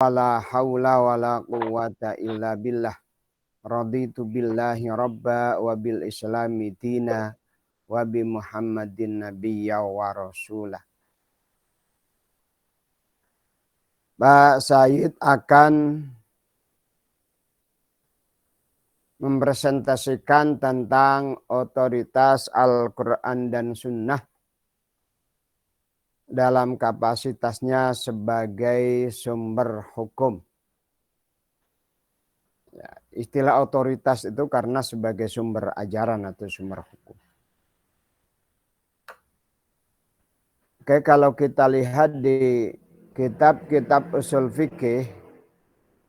Wala haula wala quwwata illa billah. Raditu billahi rabba wa bil islami dina wa bi Muhammadin nabiyya wa rasulah. Pak Said akan mempresentasikan tentang otoritas Al-Quran dan Sunnah dalam kapasitasnya sebagai sumber hukum. Ya, istilah otoritas itu karena sebagai sumber ajaran atau sumber hukum. Oke, kalau kita lihat di kitab-kitab usul fikih,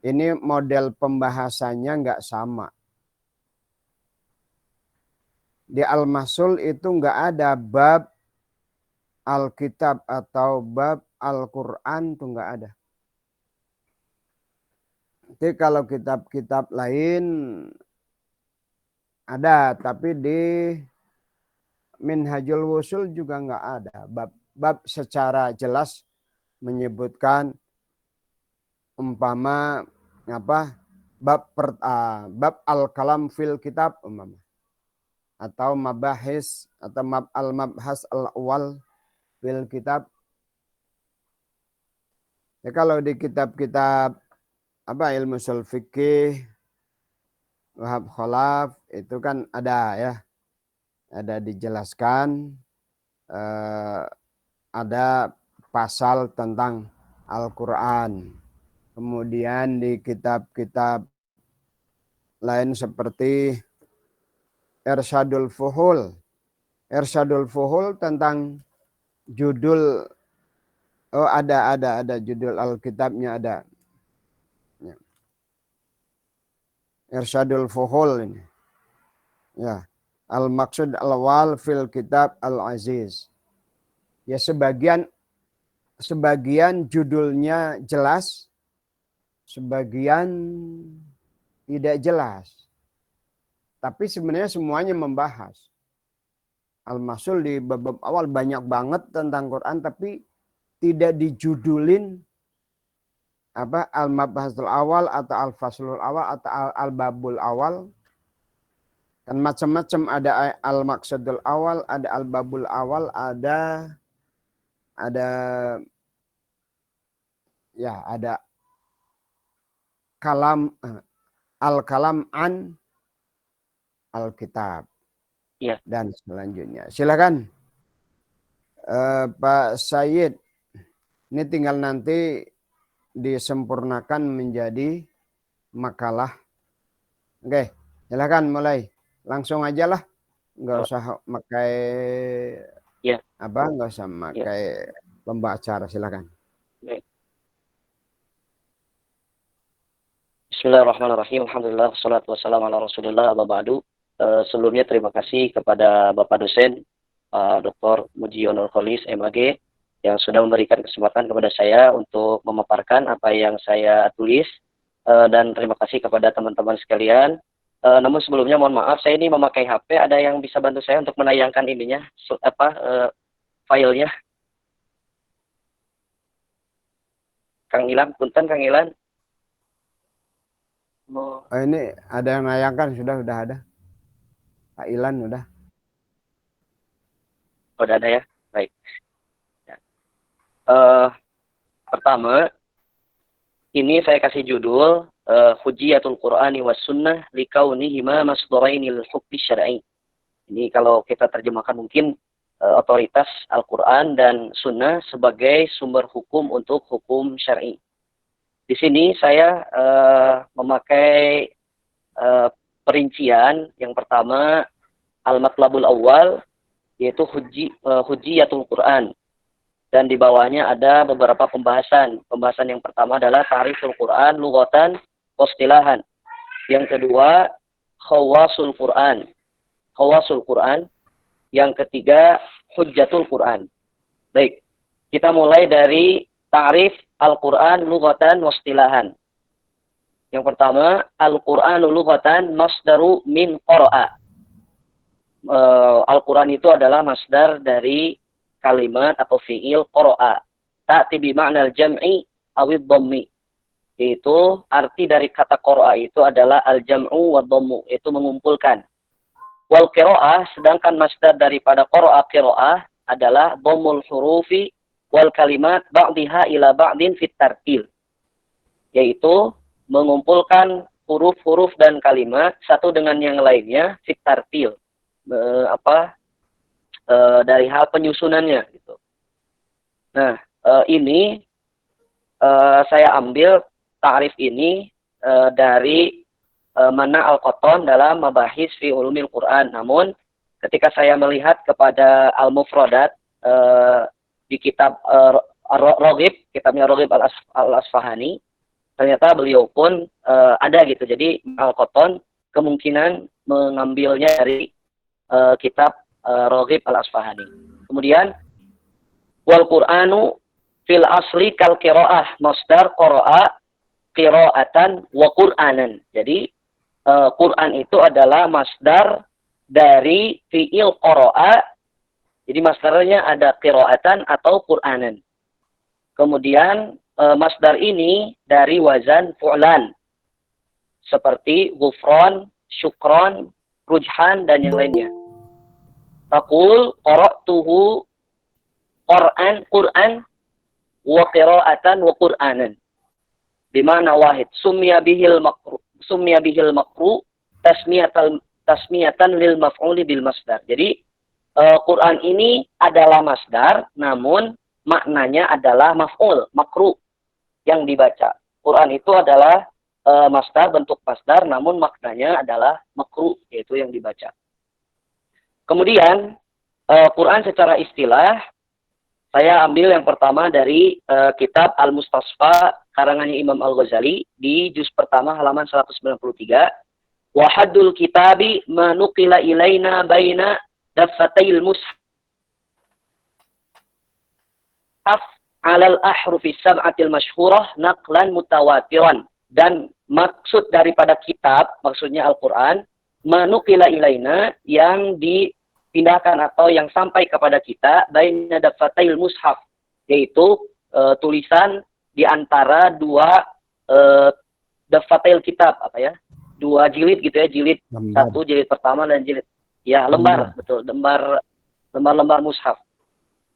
ini model pembahasannya nggak sama. Di Al-Mahsul itu nggak ada bab Alkitab atau bab Al-Quran, itu nggak ada. Jadi kalau kitab-kitab lain ada, tapi di Minhajul Wusul juga nggak ada. Bab secara jelas menyebutkan umpama bab al-kalam fil kitab umpama, atau mabahis atau al-mabhas al-awwal fil kitab. Ya, kalau di kitab-kitab ilmu ushul fikih, Wahab Khalaf itu kan ada ya, ada dijelaskan, ada pasal tentang Al-Quran. Kemudian di kitab-kitab lain seperti Irsyadul Fuhul tentang judul, ada judul Alkitabnya ada. Ya. Irsyadul Fuhul ini. Ya. Al-Maqsud al-Awwal fil Kitab al-Aziz. Ya, sebagian judulnya jelas, sebagian tidak jelas. Tapi sebenarnya semuanya membahas. Al-Mahsul di bab awal banyak banget tentang Quran, tapi tidak dijudulin Al-Mabhasul Awal atau Al-Faslul Awal atau Al-Babul Awal. Dan macam-macam, ada Al-Maqsadul Awal, ada Al-Babul Awal, ada Al-Kalam an Alkitab. Ya. Dan selanjutnya. Silakan Pak Said. Ini tinggal nanti disempurnakan menjadi makalah. Oke, silakan mulai. Langsung aja lah. Nggak usah pakai nggak usah pakai pembaca, silakan. Bismillahirrahmanirrahim. Alhamdulillah, wassalatu wassalamu ala Rasulillah, amma ba'du. Sebelumnya terima kasih kepada Bapak dosen Dr. Mujionur Kholis MAG yang sudah memberikan kesempatan kepada saya untuk memaparkan apa yang saya tulis, dan terima kasih kepada teman-teman sekalian. Namun sebelumnya mohon maaf, saya ini memakai HP. Ada yang bisa bantu saya untuk menayangkan ininya, filenya? Kang Ilan, punten Kang Ilan. Ini ada yang menayangkan, sudah ada. Pak Ilan udah. Udah ada ya, baik. Pertama, ini saya kasih judul Hujiyatul Qur'ani was Sunnah likaunihima masdarainil hukmi syar'i. Ini kalau kita terjemahkan mungkin otoritas Al-Quran dan Sunnah sebagai sumber hukum untuk hukum syar'i. Di sini saya memakai perincian yang pertama al-matlabul awal, yaitu hujiyatul Quran, dan di bawahnya ada beberapa pembahasan. Pembahasan yang pertama adalah ta'riful Quran lughatan wastilahan. Yang kedua khawasul Quran. Yang ketiga hujjatul Quran. Baik, kita mulai dari ta'rif Al-Quran lughatan wastilahan. Yang pertama, Al-Quran lughatan masdaru min qara'a. Al-Quran itu adalah masdar dari kalimat atau fi'il qara'a. Ta'ti bi ma'nal jam'i awid dhammi. Yaitu arti dari kata qara'a itu adalah al-jam'u wa dhammu, itu mengumpulkan. Wal qira'ah, sedangkan masdar daripada qara'a qira'ah adalah dhammul hurufi wal kalimat ba'diha ila ba'din fit tartil. Yaitu mengumpulkan huruf-huruf dan kalimat satu dengan yang lainnya fit tartil. Dari hal penyusunannya gitu. Nah, ini saya ambil ta'rif ini dari Mana Al-Qattan dalam Mabahis fi Ulumil Quran. Namun ketika saya melihat kepada Al-Mufradat di kitab Raghib, kitabnya Raghib Al-Asfahani, ternyata beliau pun ada gitu. Jadi Al-Qattan kemungkinan mengambilnya dari kitab Raghib Al-Asfahani. Kemudian wal Qur'anu fil asli kal qira'ah, masdar qara'a qira'atan wa Qur'anan. Jadi Quran itu adalah masdar dari fi'il qara'a. Jadi masdarnya ada qira'atan atau Qur'anan. Kemudian masdar ini dari wazan fu'lan. Seperti ghufran, syukran, rujhan dan yang lainnya. Taqul qara'tuhu Qur'an wa qira'atan wa Qur'anan. Bimana wahid summiya bihil makru tasmiyatan lil maf'uli bil masdar. Jadi Quran ini adalah masdar, namun maknanya adalah maf'ul, makru yang dibaca. Quran itu adalah masdar, bentuk masdar, namun maknanya adalah makru, yaitu yang dibaca. Kemudian Quran secara istilah saya ambil yang pertama dari kitab Al-Mustasfa karangannya Imam Al-Ghazali di juz pertama halaman 193. Wa haddul kitabi ma nuqila ilaina baina daffatayil mushaf 'alal ahrufi sab'atil masyhurah naqlan mutawatiran. Dan maksud daripada kitab, maksudnya Al-Qur'an, ma nuqila ilaina, yang dipindahkan atau yang sampai kepada kita baina daffatayil mushaf, yaitu tulisan di antara dua daffatayil kitab, dua jilid gitu ya, jilid lembar. Satu, jilid pertama dan jilid lembar. Betul, lembar mushaf.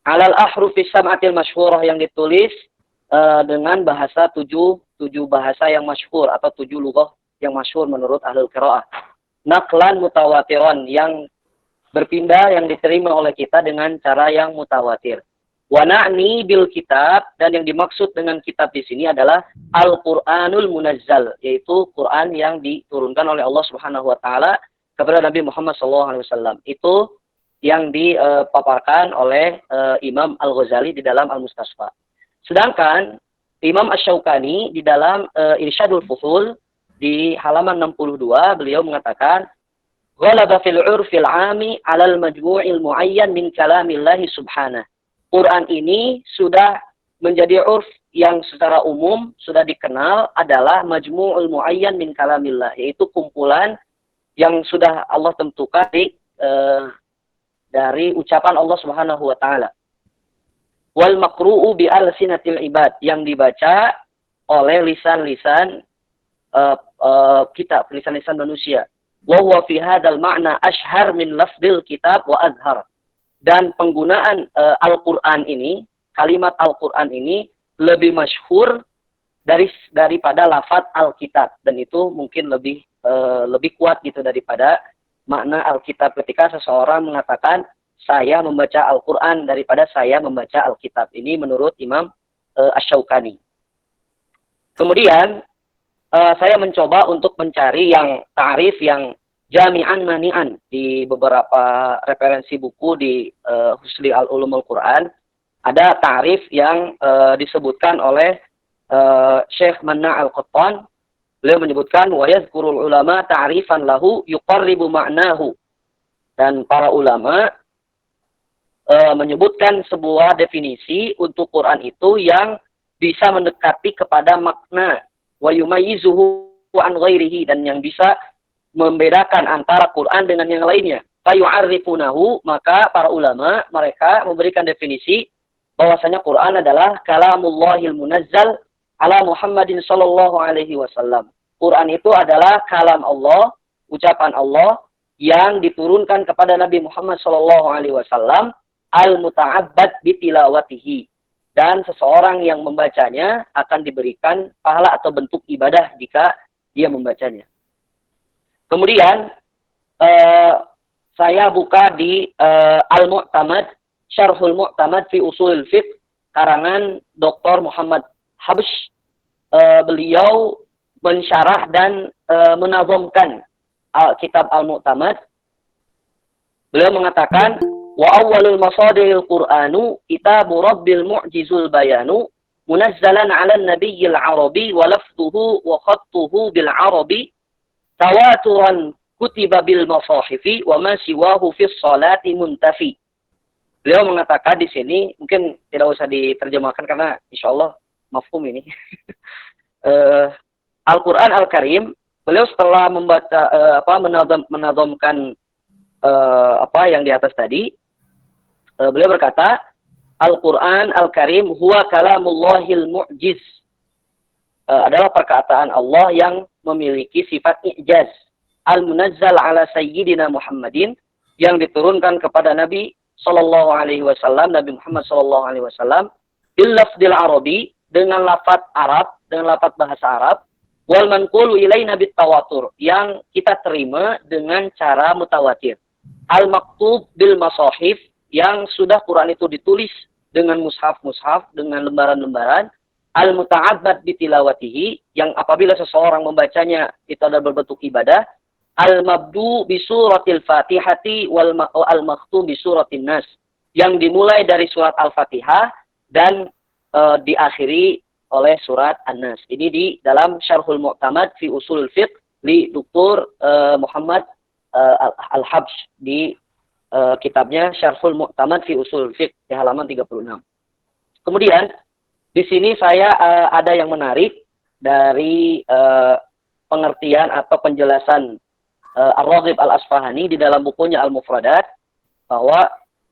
Alal ahrufi sab'atil masyhurah, yang ditulis dengan bahasa tujuh bahasa yang masyhur atau 7 lughah yang masyhur menurut ahlul qiraah. Naqlan mutawatiran, yang berpindah, yang diterima oleh kita dengan cara yang mutawatir. Wa na'ni bil kitab, dan yang dimaksud dengan kitab di sini adalah Al-Qur'anul Munazzal, yaitu Quran yang diturunkan oleh Allah Subhanahu wa taala kepada Nabi Muhammad SAW. Itu yang dipaparkan oleh Imam Al-Ghazali di dalam Al-Mustasfa. Sedangkan Imam Asy-Syaukani di dalam Irsyadul Fuhul di halaman 62 beliau mengatakan ghalaba fil 'urfil 'ami 'alal majmu'il mu'ayyan min kalamillahi subhanahu. Quran ini sudah menjadi urf yang secara umum sudah dikenal adalah majmu'ul mu'ayyan min kalamillah, yaitu kumpulan yang sudah Allah tentukan dari ucapan Allah Subhanahu wa taala. Wal makru'u bi alsinatil ibad, yang dibaca oleh lisan-lisan kitab, lisan-lisan manusia. Wa huwa fi hadzal ma'na ashhar min lafdil kitab wa azhar. Dan penggunaan Al-Qur'an ini, kalimat Al-Qur'an ini lebih masyhur daripada lafaz Al-Kitab, dan itu mungkin lebih kuat gitu daripada makna Al-Kitab ketika seseorang mengatakan saya membaca Al-Quran daripada saya membaca Alkitab. Ini menurut Imam Asy-Syaukani. Kemudian saya mencoba untuk mencari yang ta'rif yang jami'an mani'an di beberapa referensi buku di Husli Al-Ulumul Quran. Ada ta'rif yang disebutkan oleh Syekh Mana Al-Qattan. Beliau menyebutkan wa yadhkurul ulama ta'rifan lahu yuqarribu ma'nahu. Dan para ulama menyebutkan sebuah definisi untuk Quran itu yang bisa mendekati kepada makna wa yumayyizuhu an ghairihi, dan yang bisa membedakan antara Quran dengan yang lainnya. Fayu'arrifunahu, maka para ulama mereka memberikan definisi bahwasanya Quran adalah kalamullahil munazzal ala Muhammadin sallallahu alaihi wasallam. Quran itu adalah kalam Allah, ucapan Allah yang diturunkan kepada Nabi Muhammad sallallahu alaihi wasallam, al-muta'abbad bitilawatihi. Dan seseorang yang membacanya akan diberikan pahala atau bentuk ibadah jika dia membacanya. Kemudian saya buka di Al-Mu'tamad, Syarhul Mu'tamad fi Ushulil Fiqh, karangan Dr. Muhammad Habsh. Beliau mensyarah dan menazamkan kitab Al-Mu'tamad. Beliau mengatakan, wa awwalul masadiril Qur'anu kitabu Rabbil Mu'jizul Bayanu munazzalan 'alan nabiyyil Arabi wa lafzuhu wa khattuhu bil Arabi tawaturan kutiba bil masahifi wa ma siwahu fis salati muntafi. Beliau mengatakan di sini, mungkin tidak usah diterjemahkan karena insyaallah mafhum ini. Al-Qur'an Al-Karim, beliau setelah membaca menazamkan apa yang di atas tadi, beliau berkata, Al-Qur'an Al-Karim huwa kalamullahil mu'jiz. Adalah perkataan Allah yang memiliki sifat i'jaz. Al-munazzal ala sayyidina Muhammadin, yang diturunkan kepada Nabi sallallahu alaihi wasallam, Nabi Muhammad sallallahu alaihi wasallam, bil lafdil arabi, dengan lafaz Arab, dengan lafaz bahasa Arab, wal manqulu ilaina bit tawatur, yang kita terima dengan cara mutawatir. Al-maktub bil masahif, yang sudah Quran itu ditulis dengan mushaf-mushaf, dengan lembaran-lembaran. Al-muta'abbad bitilawatihi, yang apabila seseorang membacanya itu adalah berbentuk ibadah. Al-mabdu bi suratil Fatihati wal al-maktub bi suratin Nas, yang dimulai dari surat Al-Fatihah dan diakhiri oleh surat An-Nas. Ini di dalam Syarhul Mu'tamad fi Ushulil Fiqh li Dr. Muhammad Al-Habsh di kitabnya Syarhul Mu'tamad fi Ushulil Fiqh di halaman 36. Kemudian di sini saya ada yang menarik dari pengertian atau penjelasan Ar-Raghib Al-Asfahani di dalam bukunya Al-Mufradat, bahwa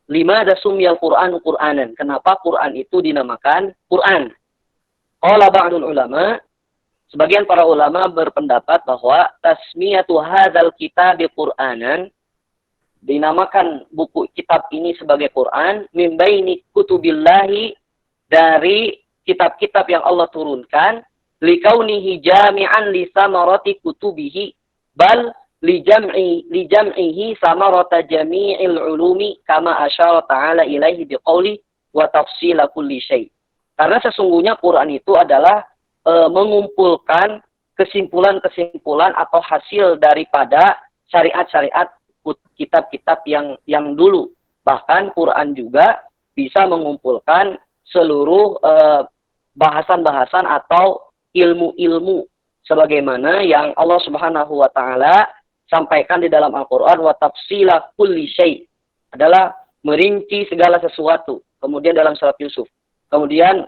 limada sumiyal Qur'anu Qur'anan, kenapa Quran itu dinamakan Quran. Qala ba'dul ulama, sebagian para ulama berpendapat bahwa tasmiyatu hadzal kitab Qur'anan, dinamakan buku kitab ini sebagai Quran, min baini kutubillahi, dari kitab-kitab yang Allah turunkan, likaunihi jami'an li samarati kutubihi, bal lijam'ihi samarata jami'il ulumi kama asyara ta'ala ilaihi biqauli wa tafsila kulli syai'. Karena sesungguhnya Quran itu adalah mengumpulkan kesimpulan-kesimpulan atau hasil daripada syariat-syariat kitab-kitab yang dulu. Bahkan Quran juga bisa mengumpulkan seluruh bahasan-bahasan atau ilmu-ilmu sebagaimana yang Allah Subhanahu wa taala sampaikan di dalam Al-Qur'an, wa tafsila kulli syai', adalah merinci segala sesuatu. Kemudian dalam surat Yusuf. Kemudian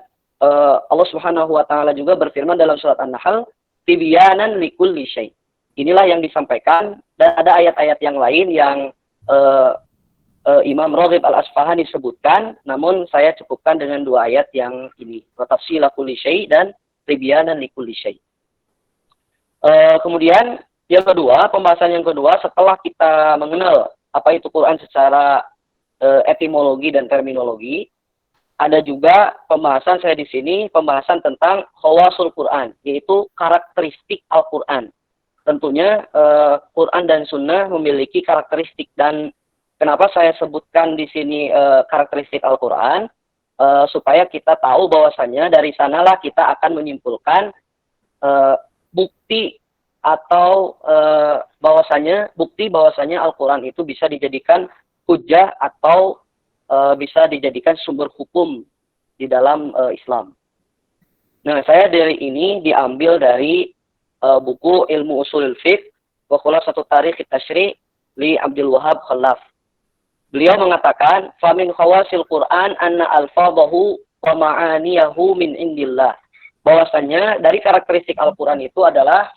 Allah Subhanahu wa taala juga berfirman dalam surat An-Nahl, tibyanan likulli syai'. Inilah yang disampaikan, dan ada ayat-ayat yang lain yang Imam Raghib Al-Asfahani sebutkan, namun saya cukupkan dengan dua ayat yang ini, wa tafsila kulli syai' dan tibyanan likulli syai'. Kemudian yang kedua, pembahasan yang kedua, setelah kita mengenal apa itu Quran secara etimologi dan terminologi, ada juga pembahasan saya di sini, pembahasan tentang khawasul Quran, yaitu karakteristik Al-Quran. Tentunya Quran dan Sunnah memiliki karakteristik, dan kenapa saya sebutkan di sini karakteristik Al-Quran, supaya kita tahu bahwasanya dari sanalah kita akan menyimpulkan bukti atau bukti bahwasanya Al-Quran itu bisa dijadikan hujjah atau bisa dijadikan sumber hukum di dalam Islam. Nah, saya dari ini diambil dari buku Ilmu Ushulil Fiqh wa Khulasatut Tarikh At-Tasyri' li Abdul Wahhab Khalaf. Beliau mengatakan, "Famin khawasil Quran anna alfadhahu wa ma'aniyahu min indillah." Bahwasanya dari karakteristik Al-Quran itu adalah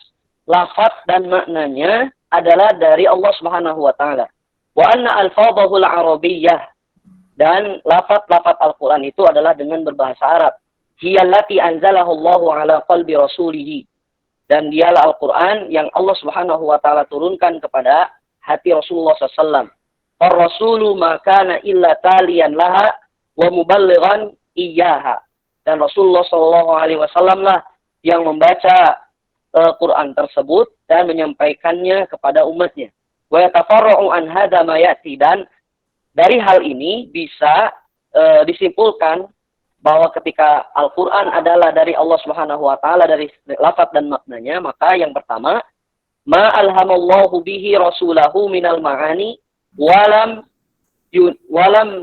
lafaz dan maknanya adalah dari Allah Subhanahu wa taala. Wa anna alfadhahu al-arabiyyah, dan lafaz-lafaz Al-Quran itu adalah dengan berbahasa Arab. hiyallati anzalahu Allahu ala qalbi rasulih. Dan dialah Al-Quran yang Allah Subhanahu wa taala turunkan kepada hati Rasulullah SAW. Ar-rasulu ma kana illa taliyan laha wa muballighan iyyaha. Dan Rasulullah SAW lah yang membaca Quran tersebut dan menyampaikannya kepada umatnya. Wa yatafarra'u an hadza ma ya'ti, dan dari hal ini bisa disimpulkan bahwa ketika Al-Quran adalah dari Allah Subhanahu wa taala, dari lafaz dan maknanya, maka yang pertama, ma alhamallahu bihi rasulahu minal ma'ani walam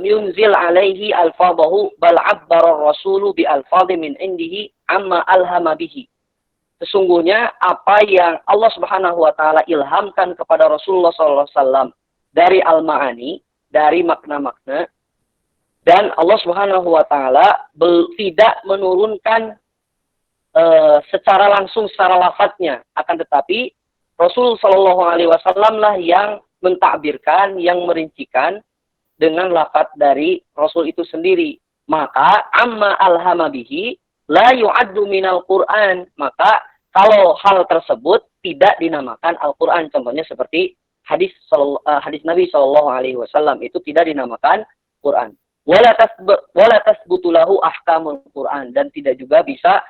yunzil alaihi alfadahu bal abbara rasulu bi alfadhi min indihi amma alhama bihi. Sesungguhnya apa yang Allah Subhanahu wa taala ilhamkan kepada Rasulullah sallallahu alaihi wasallam dari al-ma'ani, dari makna-makna, dan Allah Subhanahu wa taala tidak menurunkan secara langsung secara lafadznya, akan tetapi Rasul sallallahu alaihi wasallam lah yang mentakbirkan, yang merincikan dengan lafadz dari Rasul itu sendiri. Maka amma alhama bihi la yu'addu minal Qur'an. Maka kalau hal tersebut tidak dinamakan Al-Qur'an. Contohnya seperti hadis Nabi sallallahu alaihi wasallam itu tidak dinamakan Quran. Wala tasbutu lahu ahkamul Quran, dan tidak juga bisa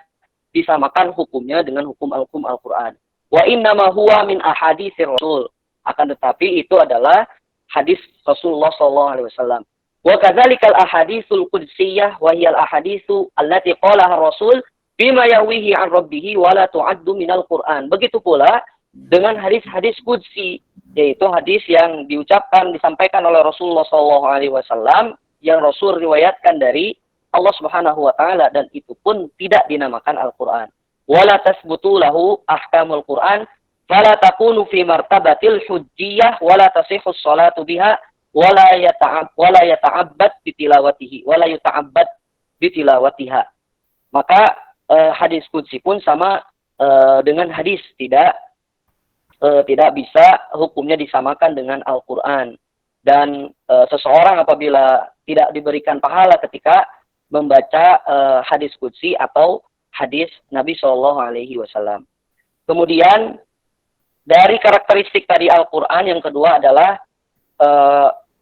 disamakan hukumnya dengan hukum Al-Quran. Wa innama huwa min ahaditsir Rasul. Akan tetapi itu adalah hadis Rasulullah sallallahu alaihi wasallam. Wa kadzalikal ahaditsul qudsiyah wa hiyal ahaditsu allati qalaha Rasul bima yawihi an rabbih wa la tu'addu minal Quran. Begitu pula dengan hadis-hadis qudsi, yaitu hadis yang disampaikan oleh Rasulullah sallallahu alaihi wasallam, yang Rasul riwayatkan dari Allah Subhanahu wa taala, dan itu pun tidak dinamakan Al-Qur'an. Wala tasbutu lahu ahkamul Qur'an fala takunu fi martabatil hujjiyah wala tasihhu sholatu biha wala yata'abbad bitilawatiha. Maka hadis qudsi pun sama dengan hadis, tidak bisa hukumnya disamakan dengan Al-Qur'an. Dan seseorang apabila tidak diberikan pahala ketika membaca hadis qudsi atau hadis Nabi Shallallahu Alaihi Wasallam. Kemudian dari karakteristik tadi Al-Quran yang kedua adalah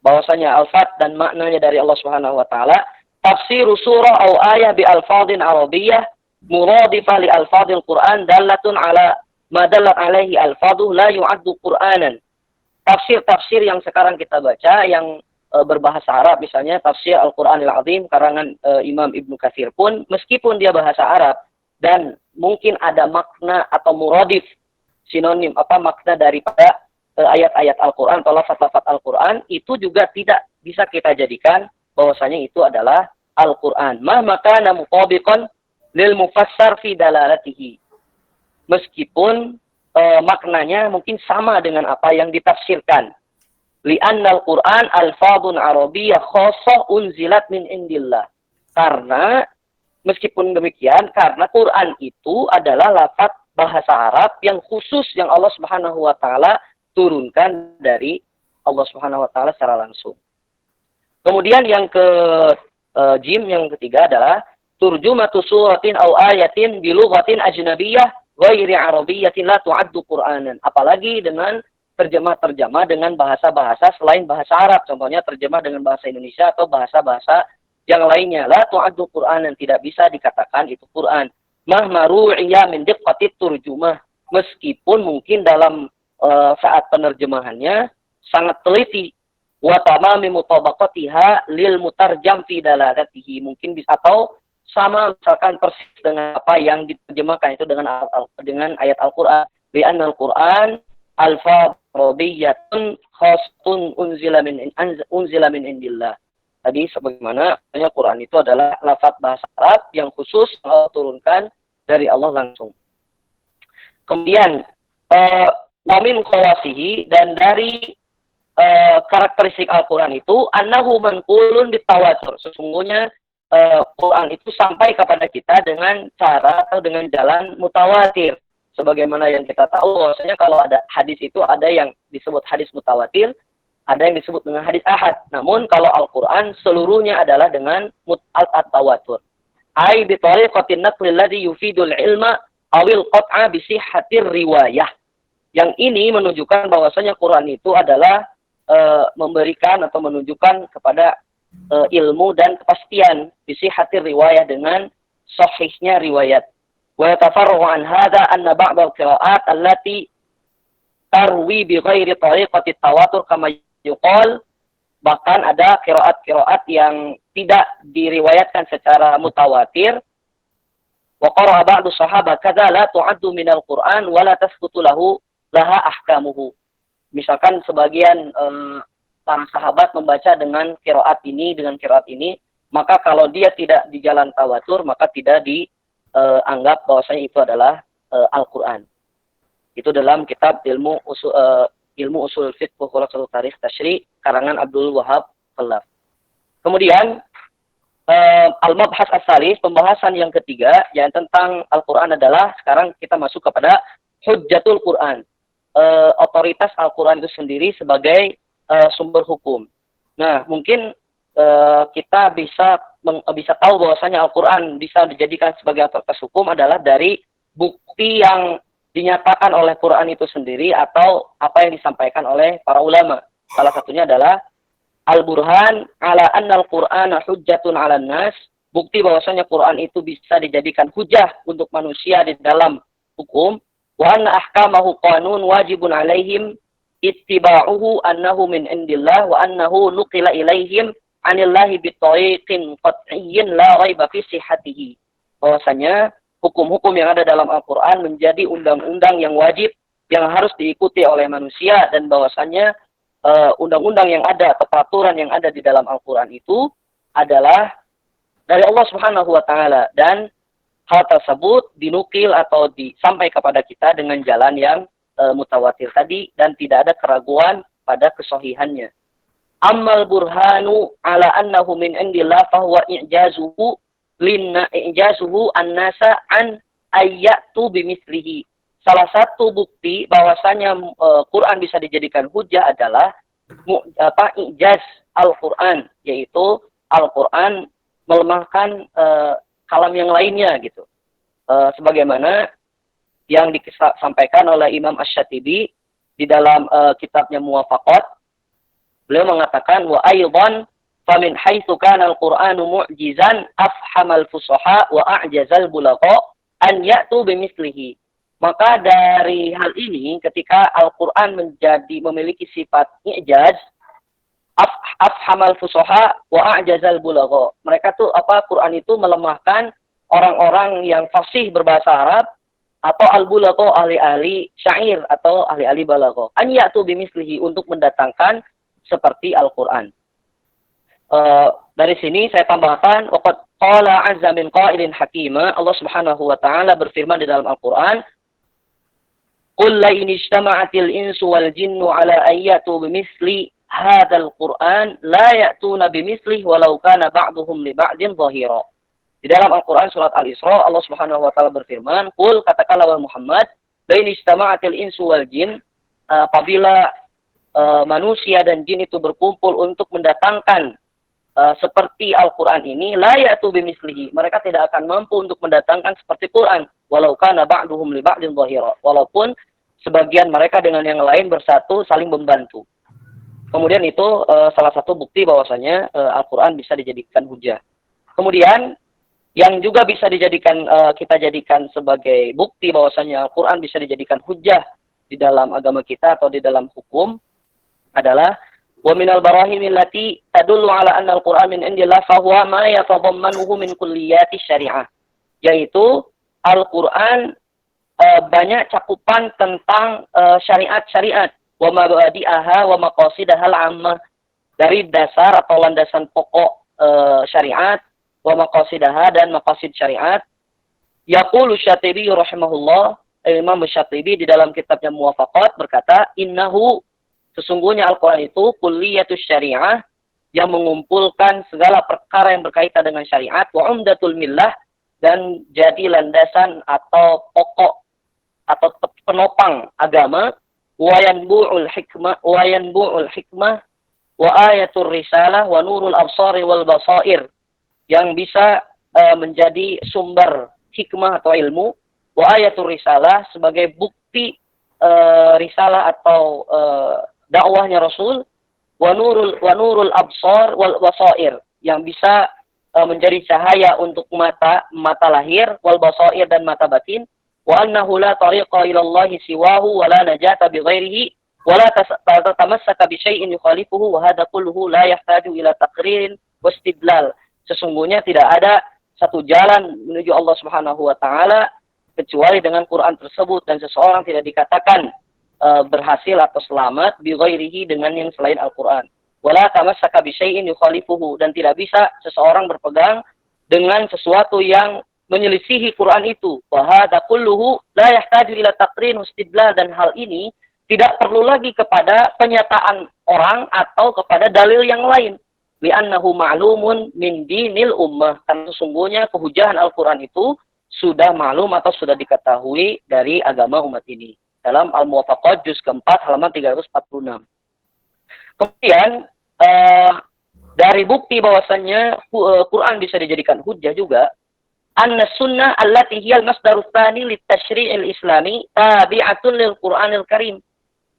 bahwasanya al-fat dan maknanya dari Allah Subhanahu Wa Taala. Tafsir surah atau ayah bi alfadhin arabiyyah muradifah li alfadhil Quran dalatun ala madallat alaihi alfadhu la yu'addu Qur'anan. Tafsir-tafsir yang sekarang kita baca yang berbahasa Arab, misalnya tafsir Al-Quranil Azim karangan Imam Ibnu Katsir pun, meskipun dia bahasa Arab dan mungkin ada makna atau muradif, sinonim makna daripada ayat-ayat Al-Quran atau lafaz-lafaz Al-Quran, itu juga tidak bisa kita jadikan bahwasanya itu adalah Al-Quran. Maka mutabiqan lil mufassar fi dalalatihi. Meskipun maknanya mungkin sama dengan apa yang ditafsirkan. Li'annal Qur'an alfadun arabiyyah khassah unzilat min indillah. Karena meskipun demikian, karena Quran itu adalah lafaz bahasa Arab yang khusus yang Allah Subhanahu wa taala turunkan dari Allah Subhanahu wa taala secara langsung. Kemudian yang yang ketiga adalah turjumatu suratin aw ayatin bi lughatin ajnabiyyah ghairi arabiyyatin la tu'addu Qur'anan. Apalagi dengan terjemah-terjemah dengan bahasa-bahasa selain bahasa Arab. Contohnya terjemah dengan bahasa Indonesia atau bahasa-bahasa yang lainnya. La tu'addu Qur'anan, tidak bisa dikatakan itu Quran. Mahma ru'iya min diqqatit turjumah. Meskipun mungkin dalam saat penerjemahannya sangat teliti. Wa tamami mutabaqatiha lil mutarjam fi dalalatihi. Mungkin bisa, atau sama misalkan persis dengan apa yang diterjemahkan itu dengan ayat Al-Quran. Li'anna Al-Quran alfa radiyatun khastun unzila min indillah. Tadi sebagaimana Al-Quran itu adalah lafaz bahasa Arab yang khusus Allah turunkan dari Allah langsung. Kemudian wa min khawasihi, dan dari karakteristik Al-Quran itu annahu manqulun bitawatur. Sesungguhnya Quran itu sampai kepada kita dengan cara atau dengan jalan mutawatir. Sebagaimana yang kita tahu bahwasanya kalau ada hadis itu ada yang disebut hadis mutawatir, ada yang disebut dengan hadis ahad. Namun kalau Al-Quran seluruhnya adalah dengan at-tawatur. Ai bi tariqatin naqli alladhi yufidul ilma awil qat'a bi sihhatir riwayah. Yang ini menunjukkan bahwasanya Quran itu adalah memberikan atau menunjukkan kepada ilmu dan kepastian bi sihhatir riwayah dengan sahihnya riwayat. Wa yatafarra'u an hadha anna ba'd al-qira'at allati tarwi bi ghairi tariqati tawatur kama yuqal. Bahkan ada qiraat-qiraat yang tidak diriwayatkan secara mutawatir. Wa qara'a ba'du sahabat kadza la tu'addu minal Qur'an wa la tasqutu lahu laha ahkamuhu. Misalkan sebagian para sahabat membaca dengan qiraat ini, maka kalau dia tidak di jalan tawatur, maka tidak dianggap bahwasanya itu adalah Al-Qur'an. Itu dalam kitab ilmu usul fiqh wa khulasatul tarikh tasyri' karangan Abdul Wahab Khalaf. Kemudian al-mabhas as-salis, pembahasan yang ketiga yang tentang Al-Qur'an adalah sekarang kita masuk kepada hujjatul Qur'an. Otoritas Al-Qur'an itu sendiri sebagai sumber hukum. Nah, mungkin kita bisa tahu bahwasanya Al-Qur'an bisa dijadikan sebagai otoritas hukum adalah dari bukti yang dinyatakan oleh Quran itu sendiri atau apa yang disampaikan oleh para ulama. Salah satunya adalah Al-Burhan ala anna al-Qur'ana hujjatun 'alan nas, bukti bahwasanya Quran itu bisa dijadikan hujah untuk manusia di dalam hukum. Wa anna ahkamahu qanun wajibun 'alaihim ittiba'uhu annahu min indillah wa annahu nuqila ilaihim 'anillahi bitariqin qat'iyyin la raiba fi sihhatihi. Bahwasanya hukum-hukum yang ada dalam Al-Quran menjadi undang-undang yang wajib yang harus diikuti oleh manusia, dan bahwasanya undang-undang yang ada atau peraturan yang ada di dalam Al-Quran itu adalah dari Allah Subhanahu wa Ta'ala, dan hal tersebut dinukil atau disampaikan kepada kita dengan jalan yang mutawatir tadi dan tidak ada keraguan pada kesahihannya. Ammal burhanu ala annahu min indillah fahuwa i'jazuhu ijazuhu an-nasa an ayyatu bimislihi. Salah satu bukti bahwasanya Quran bisa dijadikan hujah adalah ijaz Al-Quran, yaitu Al-Quran melemahkan kalam yang lainnya gitu. Sebagaimana yang disampaikan oleh Imam Asy-Syatibi di dalam kitabnya Muwafaqat, beliau mengatakan wa aidan famin haitsu kana al-Qur'anu mu'jizan afhamal fusaha wa a'jazal bulagha an ya'tu bimislihi. Maka dari hal ini ketika Al-Qur'an memiliki sifat i'jaz, afhamal fusaha wa a'jazal bulagha. Mereka tuh Quran itu melemahkan orang-orang yang fasih berbahasa Arab atau al-bulagha, ahli-ahli syair atau ahli-ahli balagha. An ya'tu bimislihi, untuk mendatangkan seperti Al-Qur'an. Dari sini saya tambahkan waqad qala 'azza min qailin hakima, Allah Subhanahu wa taala berfirman di dalam Al-Qur'an, qul la in ijtama'atil insu wal jinnu 'ala ayyatu bimithli hadzal qur'an la ya'tuna bimithlihi walau kana ba'dhum li ba'din dhahira. Di dalam Al-Qur'an surat Al-Isra, Allah Subhanahu wa taala berfirman, qul, katakanlah wahai Muhammad, la in ijtama'atil insu wal jin, apabila manusia dan jin itu berkumpul untuk mendatangkan seperti Al-Quran ini, la ya'tu bimislihi, mereka tidak akan mampu untuk mendatangkan seperti Quran, walau kana ba'duhum li ba'din dhahira, walaupun sebagian mereka dengan yang lain bersatu saling membantu. Kemudian itu salah satu bukti bahwasanya Al-Quran bisa dijadikan hujah. Kemudian yang juga bisa dijadikan kita jadikan sebagai bukti bahwasanya Al-Quran bisa dijadikan hujah di dalam agama kita atau di dalam hukum adalah wa minal barahim allati tadullu ala anna al-Qur'an min indillah fa huwa ma yatadammanuhu min kulliyati syariah, yaitu Al-Qur'an banyak cakupan tentang syariat-syariat wa mabadi'aha wa maqasidaha al-ammah, dari dasar atau landasan pokok syariat wa maqasidaha dan maqasid syariat. Yaqulu Syatibi rahimahullah, Imam Syatibi di dalam kitabnya Muwafaqat berkata, innahu, sesungguhnya Al-Quran itu kulliyatus syariah, yang mengumpulkan segala perkara yang berkaitan dengan syariat, wa umdatul millah, dan jadi landasan atau pokok atau penopang agama, wa yanbu'ul hikmah wa ayatul risalah wa nurul absari wal basair, yang bisa menjadi sumber hikmah atau ilmu, wa ayatul risalah sebagai bukti risalah atau dakwahnya Rasul, wa nurul absar wal basair yang bisa menjadi cahaya untuk mata lahir, wal basair dan mata batin, wa annahu la tariqa ila Allah siwahu wa la najata bi ghairihi wa la tatamassaka bi syai'in yukhalifuhu wa hadha kulluhu la yahtaju ila taqririn wa istidlal. Sesungguhnya tidak ada satu jalan menuju Allah Subhanahu wa taala kecuali dengan Quran tersebut, dan seseorang tidak dikatakan berhasil atau selamat bi ghairihi dengan yang selain Al-Qur'an. Wala tamassaka bi syai'in yukhalifuhu, dan tidak bisa seseorang berpegang dengan sesuatu yang menyelisihi Quran itu. Wa hadza kulluhu la yahtaju ila taqrin istidlal, dan hal ini tidak perlu lagi kepada pernyataan orang atau kepada dalil yang lain. Li'annahu ma'lumun min dinil ummah, karena sesungguhnya kehujahan Al-Qur'an itu sudah maklum atau sudah diketahui dari agama umat ini. Dalam Al-Muwafaqat juz keempat halaman 346. Kemudian dari bukti bahwasannya Quran bisa dijadikan hujjah juga, anna sunnah allati hiyal masdarus tsani litashri'il islami tabi'atun lil Qur'anil Karim.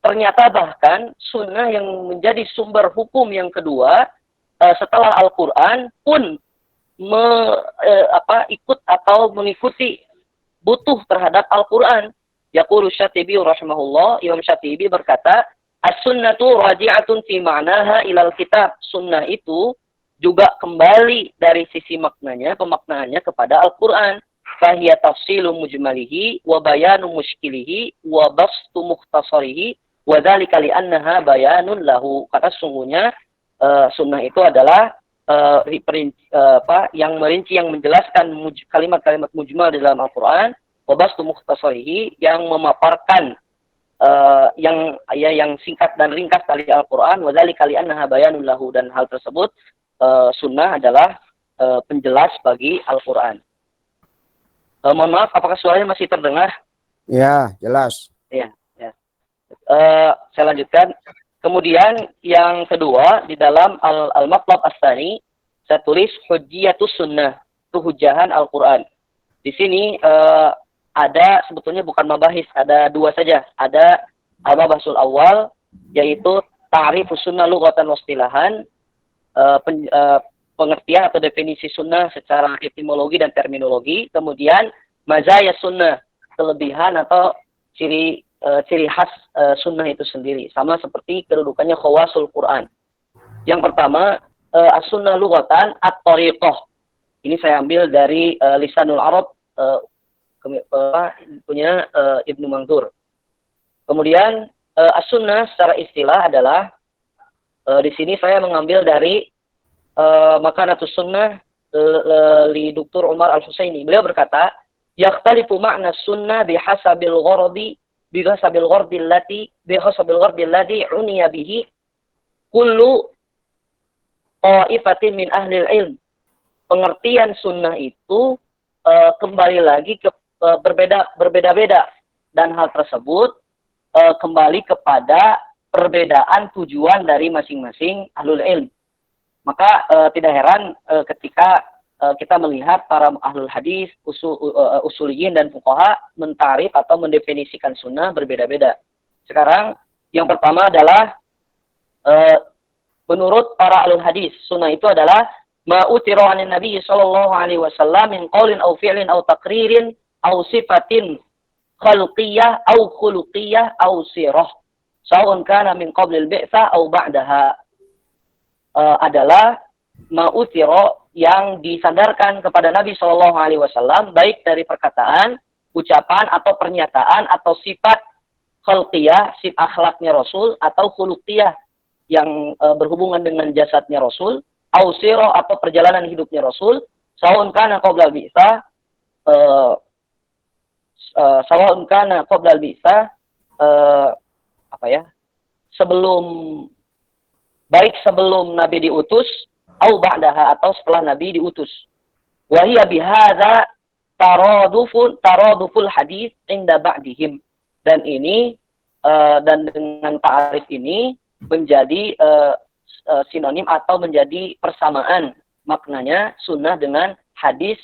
Ternyata bahkan sunnah yang menjadi sumber hukum yang kedua setelah Al-Quran pun ikut atau mengikuti butuh terhadap Al-Quran. Yaqulu Syatibi rahimahullah, Imam Syatibi berkata, as-sunnatu raji'atun fi ma'naha ilal kitab. Sunnah itu juga kembali dari sisi maknanya, pemaknaannya kepada Al-Quran. Fahiya tafsilu mujmalihi wa bayanu muskilihi wa bastu mukhtasarihi wa dzalika li'annaha bayanun lahu. Kata sungguhnya sunnah itu adalah yang merinci, yang menjelaskan kalimat-kalimat mujmal di dalam Al-Quran, wa bastu mukhtasarihi, yang memaparkan yang singkat dan ringkas dari Al-Quran, wa dzalika li'annaha bayanun lahu, dan hal tersebut sunnah adalah penjelas bagi Al-Quran. Mohon maaf, apakah suaranya masih terdengar? Ya, jelas. Ya. Saya lanjutkan. Kemudian yang kedua di dalam Al-Matlab As-Tsani saya tulis hujjiyatus sunnah, itu hujahan Al-Quran. Di sini ada sebetulnya bukan mabahis, ada dua saja. Ada al-mabasul awal, yaitu ta'rifus sunnah lughatan wa istilahan, pengertian atau definisi sunnah secara etimologi dan terminologi. Kemudian mazaya sunnah, kelebihan atau ciri khas sunnah itu sendiri, sama seperti kedudukannya khawasul Quran. Yang pertama, as-sunnah lughatan at-tariqah. Ini saya ambil dari Lisanul Arab punya Ibnu Manzur. Kemudian as-sunnah secara istilah adalah di sini saya mengambil dari Makanatus Sunnah li Dr. Umar Al-Husaini. Beliau berkata, "Yakhtalifu ma'na sunnah bihasabil ghardi bihasabil ghardi allati uniya bihi kullu ta'ifatin min ahli ilm." Pengertian sunnah itu kembali lagi ke berbeda-beda, dan hal tersebut kembali kepada perbedaan tujuan dari masing-masing ahlul ilm. Maka tidak heran ketika kita melihat para ahlul hadis, usuliyin dan fuqaha mentarif atau mendefinisikan sunnah berbeda-beda. Sekarang yang pertama adalah menurut para ahlul hadis, sunnah itu adalah ma'utira 'anin Nabi sallallahu alaihi wasallam min qaulin aw fi'lin aw taqririn aw sifatin khalqiyah aw khuluqiyah aw sirah sawa'un kana min qabl al-bi'tsah aw ba'daha. Adalah ma'utira, yang disandarkan kepada Nabi sallallahu alaihi wasallam, baik dari perkataan, ucapan atau pernyataan atau sifat khalqiyah, sifat akhlaknya Rasul, atau khuluqiyah yang berhubungan dengan jasadnya Rasul, au sirah atau perjalanan hidupnya Rasul, sawa'un kana qabla al-bi'tsah sebelum Nabi diutus, au ba'daha atau setelah Nabi diutus. Wa hiya bihadza taraduful hadis inda ba'dihim. Dan ini dan dengan ta'arif ini menjadi sinonim atau menjadi persamaan maknanya sunnah dengan hadis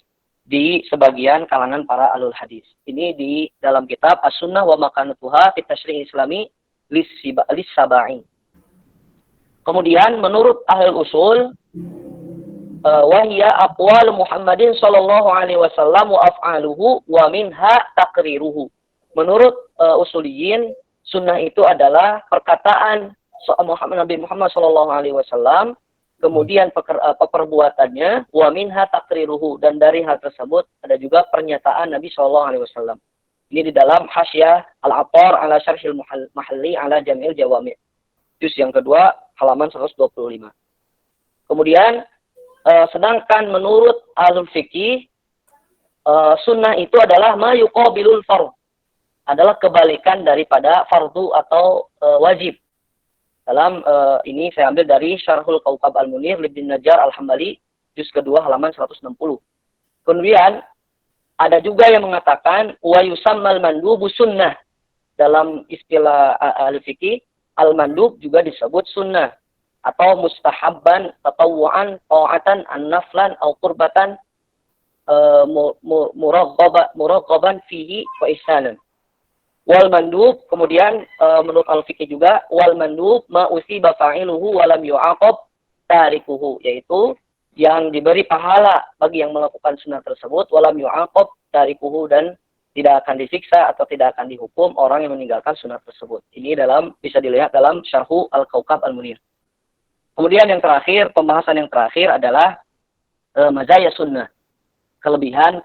di sebagian kalangan para ahlul hadis. Ini di dalam kitab As-Sunnah wa Makanatuha fi Tasyri' Islami lis-Saba'i. Kemudian menurut ahli usul, wahya aqwal Muhammadin sallallahu alaihi wasallam wa af'aluhu wa minha taqriruhu. Menurut usuliyin, sunnah itu adalah perkataan Nabi Muhammad sallallahu alaihi wasallam, kemudian perbuatannya, wa minha taqriruhu, dan dari hal tersebut ada juga pernyataan Nabi sallallahu alaihi wasallam. Ini di dalam Hasyiah Al-Attar ala Syarhil Mahalli ala Jam'il Jawami'. Juz yang kedua, halaman 125. Kemudian sedangkan menurut ahlul fikih, sunnah itu adalah ma yuqabilul fardh, adalah kebalikan daripada fardu atau wajib. Dalam ini saya ambil dari Syarhul Kaukab Al-Munir Ibnu Najjar Al-Hambali, juz kedua halaman 160. Kemudian ada juga yang mengatakan wa yusammal mandubu sunnah. Dalam istilah ahli fikih, al-mandub juga disebut sunnah atau mustahabban, tatawu'an, ta'atan, an-naflan, atau qurbatan, muraghaban fihi wa ihsanan. Wal mandub, kemudian menurut al-fiqh juga, wal mandub ma usiba fa'iluhu wa lam yu'aqab tarikuhu, yaitu yang diberi pahala bagi yang melakukan sunnah tersebut, wa lam yu'aqab tarikuhu, dan tidak akan disiksa atau tidak akan dihukum orang yang meninggalkan sunnah tersebut. Ini bisa dilihat dalam Syarhu Al-Kaukab Al-Munir. Kemudian yang terakhir, pembahasan yang terakhir adalah mazaya sunnah, kelebihan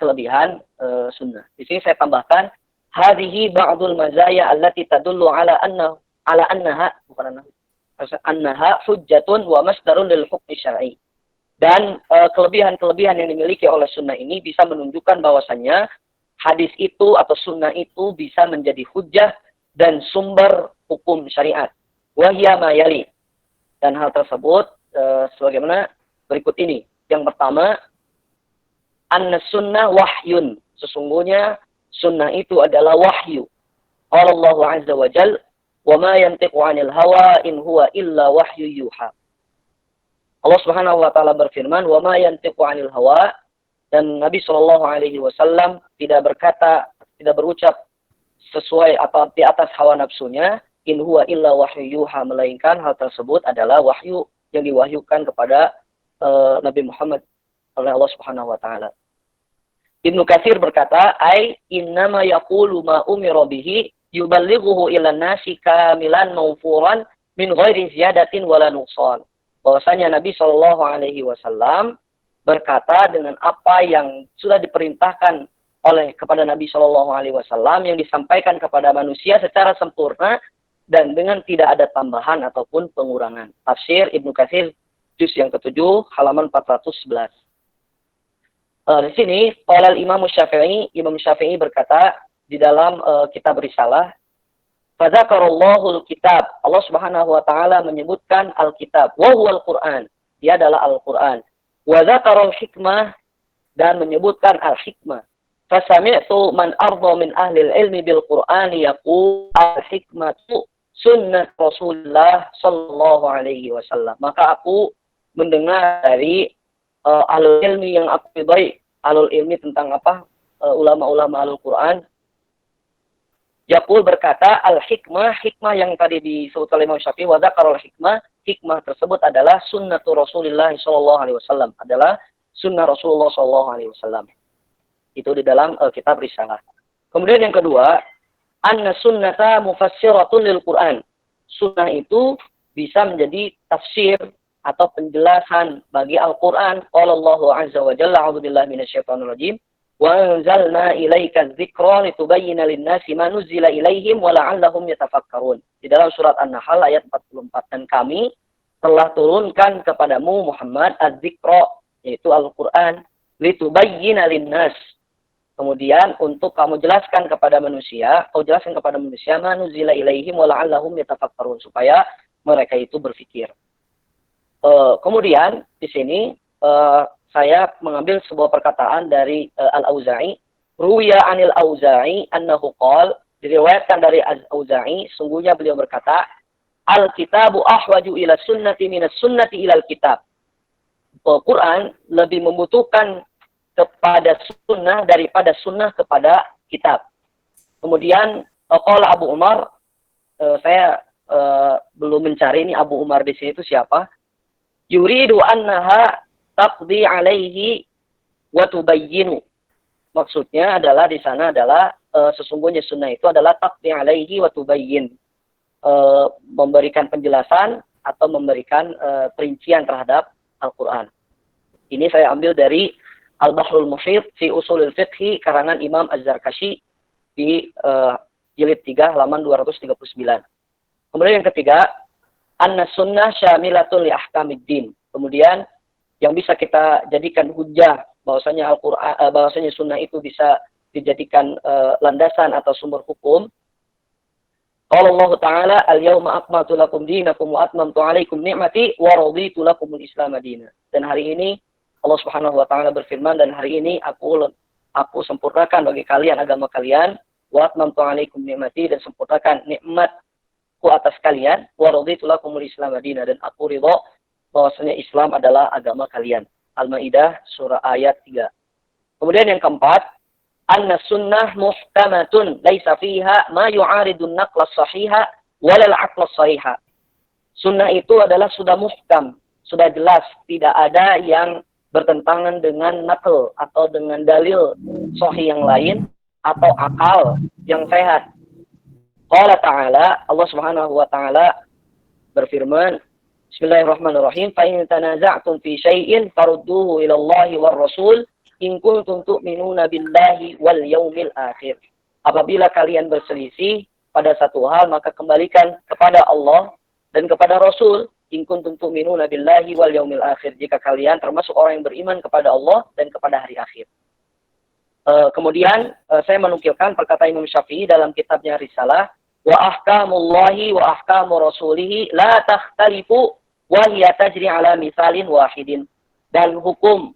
sunnah. Di sini saya tambahkan hadhihi ba'dul mazaya allati tadullu ala annaha hujjatun wa masdarun lil hukmi syar'i. Dan kelebihan-kelebihan yang dimiliki oleh sunnah ini bisa menunjukkan bahwasannya hadis itu atau sunnah itu bisa menjadi hujjah dan sumber hukum syariat. Wa hiya ma yali. Dan hal tersebut sebagaimana berikut ini. Yang pertama, anna sunnah wahyun. Sesungguhnya sunnah itu adalah wahyu. Qala Allah azza wa jal, wa ma yantiqu 'anil hawa in huwa illa wahyu yuha. Allah Subhanahu wa taala berfirman, wa ma yantiqu 'anil hawa, dan Nabi sallallahu alaihi wasallam tidak berucap sesuai atau di atas hawa nafsunya, in huwa illa wahyu yuha, melainkan hal tersebut adalah wahyu yang diwahyukan kepada Nabi Muhammad oleh Allah Subhanahu wa taala. Ibnu Katsir berkata, ai innama yaqulu ma umira bihi yuballighuhu ila nasi kamilan mawfuran min ghairi ziyadatin wala nuqsan. Bahwasanya Nabi sallallahu alaihi wasallam berkata dengan apa yang sudah diperintahkan kepada Nabi sallallahu alaihi wasallam, yang disampaikan kepada manusia secara sempurna dan dengan tidak ada tambahan ataupun pengurangan. Tafsir Ibnu Katsir juz yang ke-7 halaman 411. Di sini Imam Syafi'i berkata di dalam kitab Risalah, fadzakarallahu al-kitab, Allah Subhanahu wa taala menyebutkan al-kitab, wa huwa al-Qur'an, dia adalah Al-Qur'an. Wa dzakara al-hikmah, dan menyebutkan al-hikmah. Fasami'tu man arda min ahli al-ilmi bil Qur'an yaqul al-hikmatu sunnah Rasulullah sallallahu alaihi wasallam. Maka aku mendengar dari ahlul ilmi yang aku ridai, ahlul ilmi tentang ulama-ulama ahlul Quran, yaqul berkata, al-hikmah, hikmah yang tadi disebut oleh Imam Syafi'i, wa dzakarul hikmah, hikmah tersebut adalah sunnatu Rasulullah sallallahu alaihi wasallam, adalah sunnah Rasulullah sallallahu alaihi wasallam. Itu di dalam kitab Risalah. Kemudian yang kedua, anna sunnata mufassiratun lil Quran. Sunnah itu bisa menjadi tafsir atau penjelasan bagi Al-Quran. Qala Allahu azza wa jalla, a'udzu billahi minasyaitonir rajim, wa anzalna ilaika dzikra litubayyana lin-nasi ma nuzila ilaihim wa la'allahum yatafakkarun. Di dalam surat An-Nahl ayat 44, dan kami telah turunkan kepadamu Muhammad az-dzikra, yaitu Al-Quran, litubayyana lin-nas, kemudian untuk kamu jelaskan kepada manusia, ma nuzila ilaihim wa la'allahum yatafakkarun, supaya mereka itu berfikir. Kemudian di sini saya mengambil sebuah perkataan dari Al-Auza'i. Ruwiya anil Auza'i annahu qala, diriwayatkan dari Al-Auza'i, sungguhnya beliau berkata, al-kitabu ahwaju ila sunnati minas sunnati ilal kitab. Quran lebih membutuhkan kepada sunnah daripada sunnah kepada kitab. Kemudian qala Abu Umar, saya belum mencari ini Abu Umar di sini itu siapa. Yuridu annaha taqdi alaihi wa tubayyinu. Maksudnya adalah di sana adalah sesungguhnya sunnah itu adalah taqdi alaihi wa tubayyin. Memberikan penjelasan atau memberikan perincian terhadap Al-Qur'an. Ini saya ambil dari Al-Bahrul Muhit fi Ushulil Fiqh karangan Imam Az-Zarkashi di jilid 3 halaman 239. Kemudian yang ketiga, anna sunnah syamilatul li ahkamiddin. Kemudian yang bisa kita jadikan hujah bahwasanya Al-Qur'an bahwasanya sunnah itu bisa dijadikan landasan atau sumber hukum. Qala Allah Ta'ala, "Al-yauma akmaltu lakum dinakum wa atmamtu 'alaikum ni'mati wa raditu lakumul Islam madina." Dan hari ini Allah Subhanahu wa taala berfirman, dan hari ini aku sempurnakan bagi kalian agama kalian, wa atmamtu 'alaikum ni'mati, dan sempurnakan nikmatku atas kalian, wa raditu lakumul Islam madina, dan aku ridha bahwasanya Islam adalah agama kalian. Al-Maidah surah ayat 3. Kemudian yang keempat, anna sunnah muhkamatun laisa fiha ma yu'aridun naqla sahiha walal aqla sahiha. Sunnah itu adalah sudah muhkam, sudah jelas, tidak ada yang bertentangan dengan naql atau dengan dalil sahih yang lain atau akal yang sehat. Qala ta'ala, Allah Subhanahu wa taala berfirman, Bismillahirrahmanirrahim, fa in tanaza'tum fi syai'in farudduhu ila Allahi war Rasul in kuntum tu'minuna billahi wal yaumil akhir. Apabila kalian berselisih pada satu hal, maka kembalikan kepada Allah dan kepada Rasul. In kuntum tu'minuna billahi wal yaumil akhir. Jika kalian termasuk orang yang beriman kepada Allah dan kepada hari akhir. Kemudian saya menukilkan perkataan Imam Syafi'i dalam kitabnya Risalah, wa ahkamullahi wa ahkamu rasulihi la takhtalifu wa hiya tajri ala misalin wahidin. Dan hukum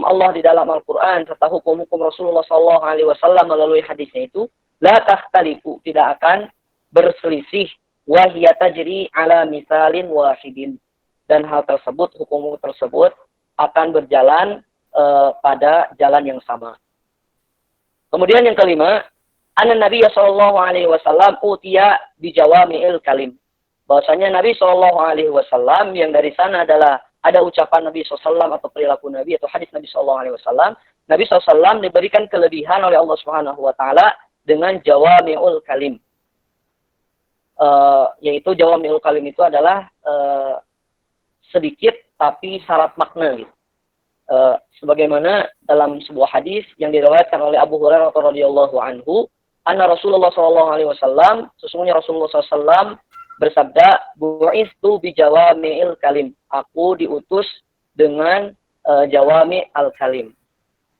Allah di dalam Al-Quran serta hukum-hukum Rasulullah SAW melalui hadisnya itu la takhtalifu, tidak akan berselisih, wa hiya tajri ala misalin wahidin, dan hal tersebut, hukum tersebut akan berjalan pada jalan yang sama. Kemudian yang kelima, anna Nabi SAW utiya bijawami'il kalim. Bahwasanya Nabi SAW yang dari sana adalah ada ucapan Nabi SAW atau perilaku Nabi atau hadis Nabi SAW. Nabi SAW diberikan kelebihan oleh Allah Subhanahu wa taala dengan jawami'ul kalim. Yaitu jawami'ul kalim itu adalah sedikit tapi syarat makna gitu. Sebagaimana dalam sebuah hadis yang diriwayatkan oleh Abu Hurairah radhiyallahu anhu, anna Rasulullah SAW, sesungguhnya Rasulullah SAW bersabda, bu'istu bi jawami'il kalim. Aku diutus dengan jawami al-kalim.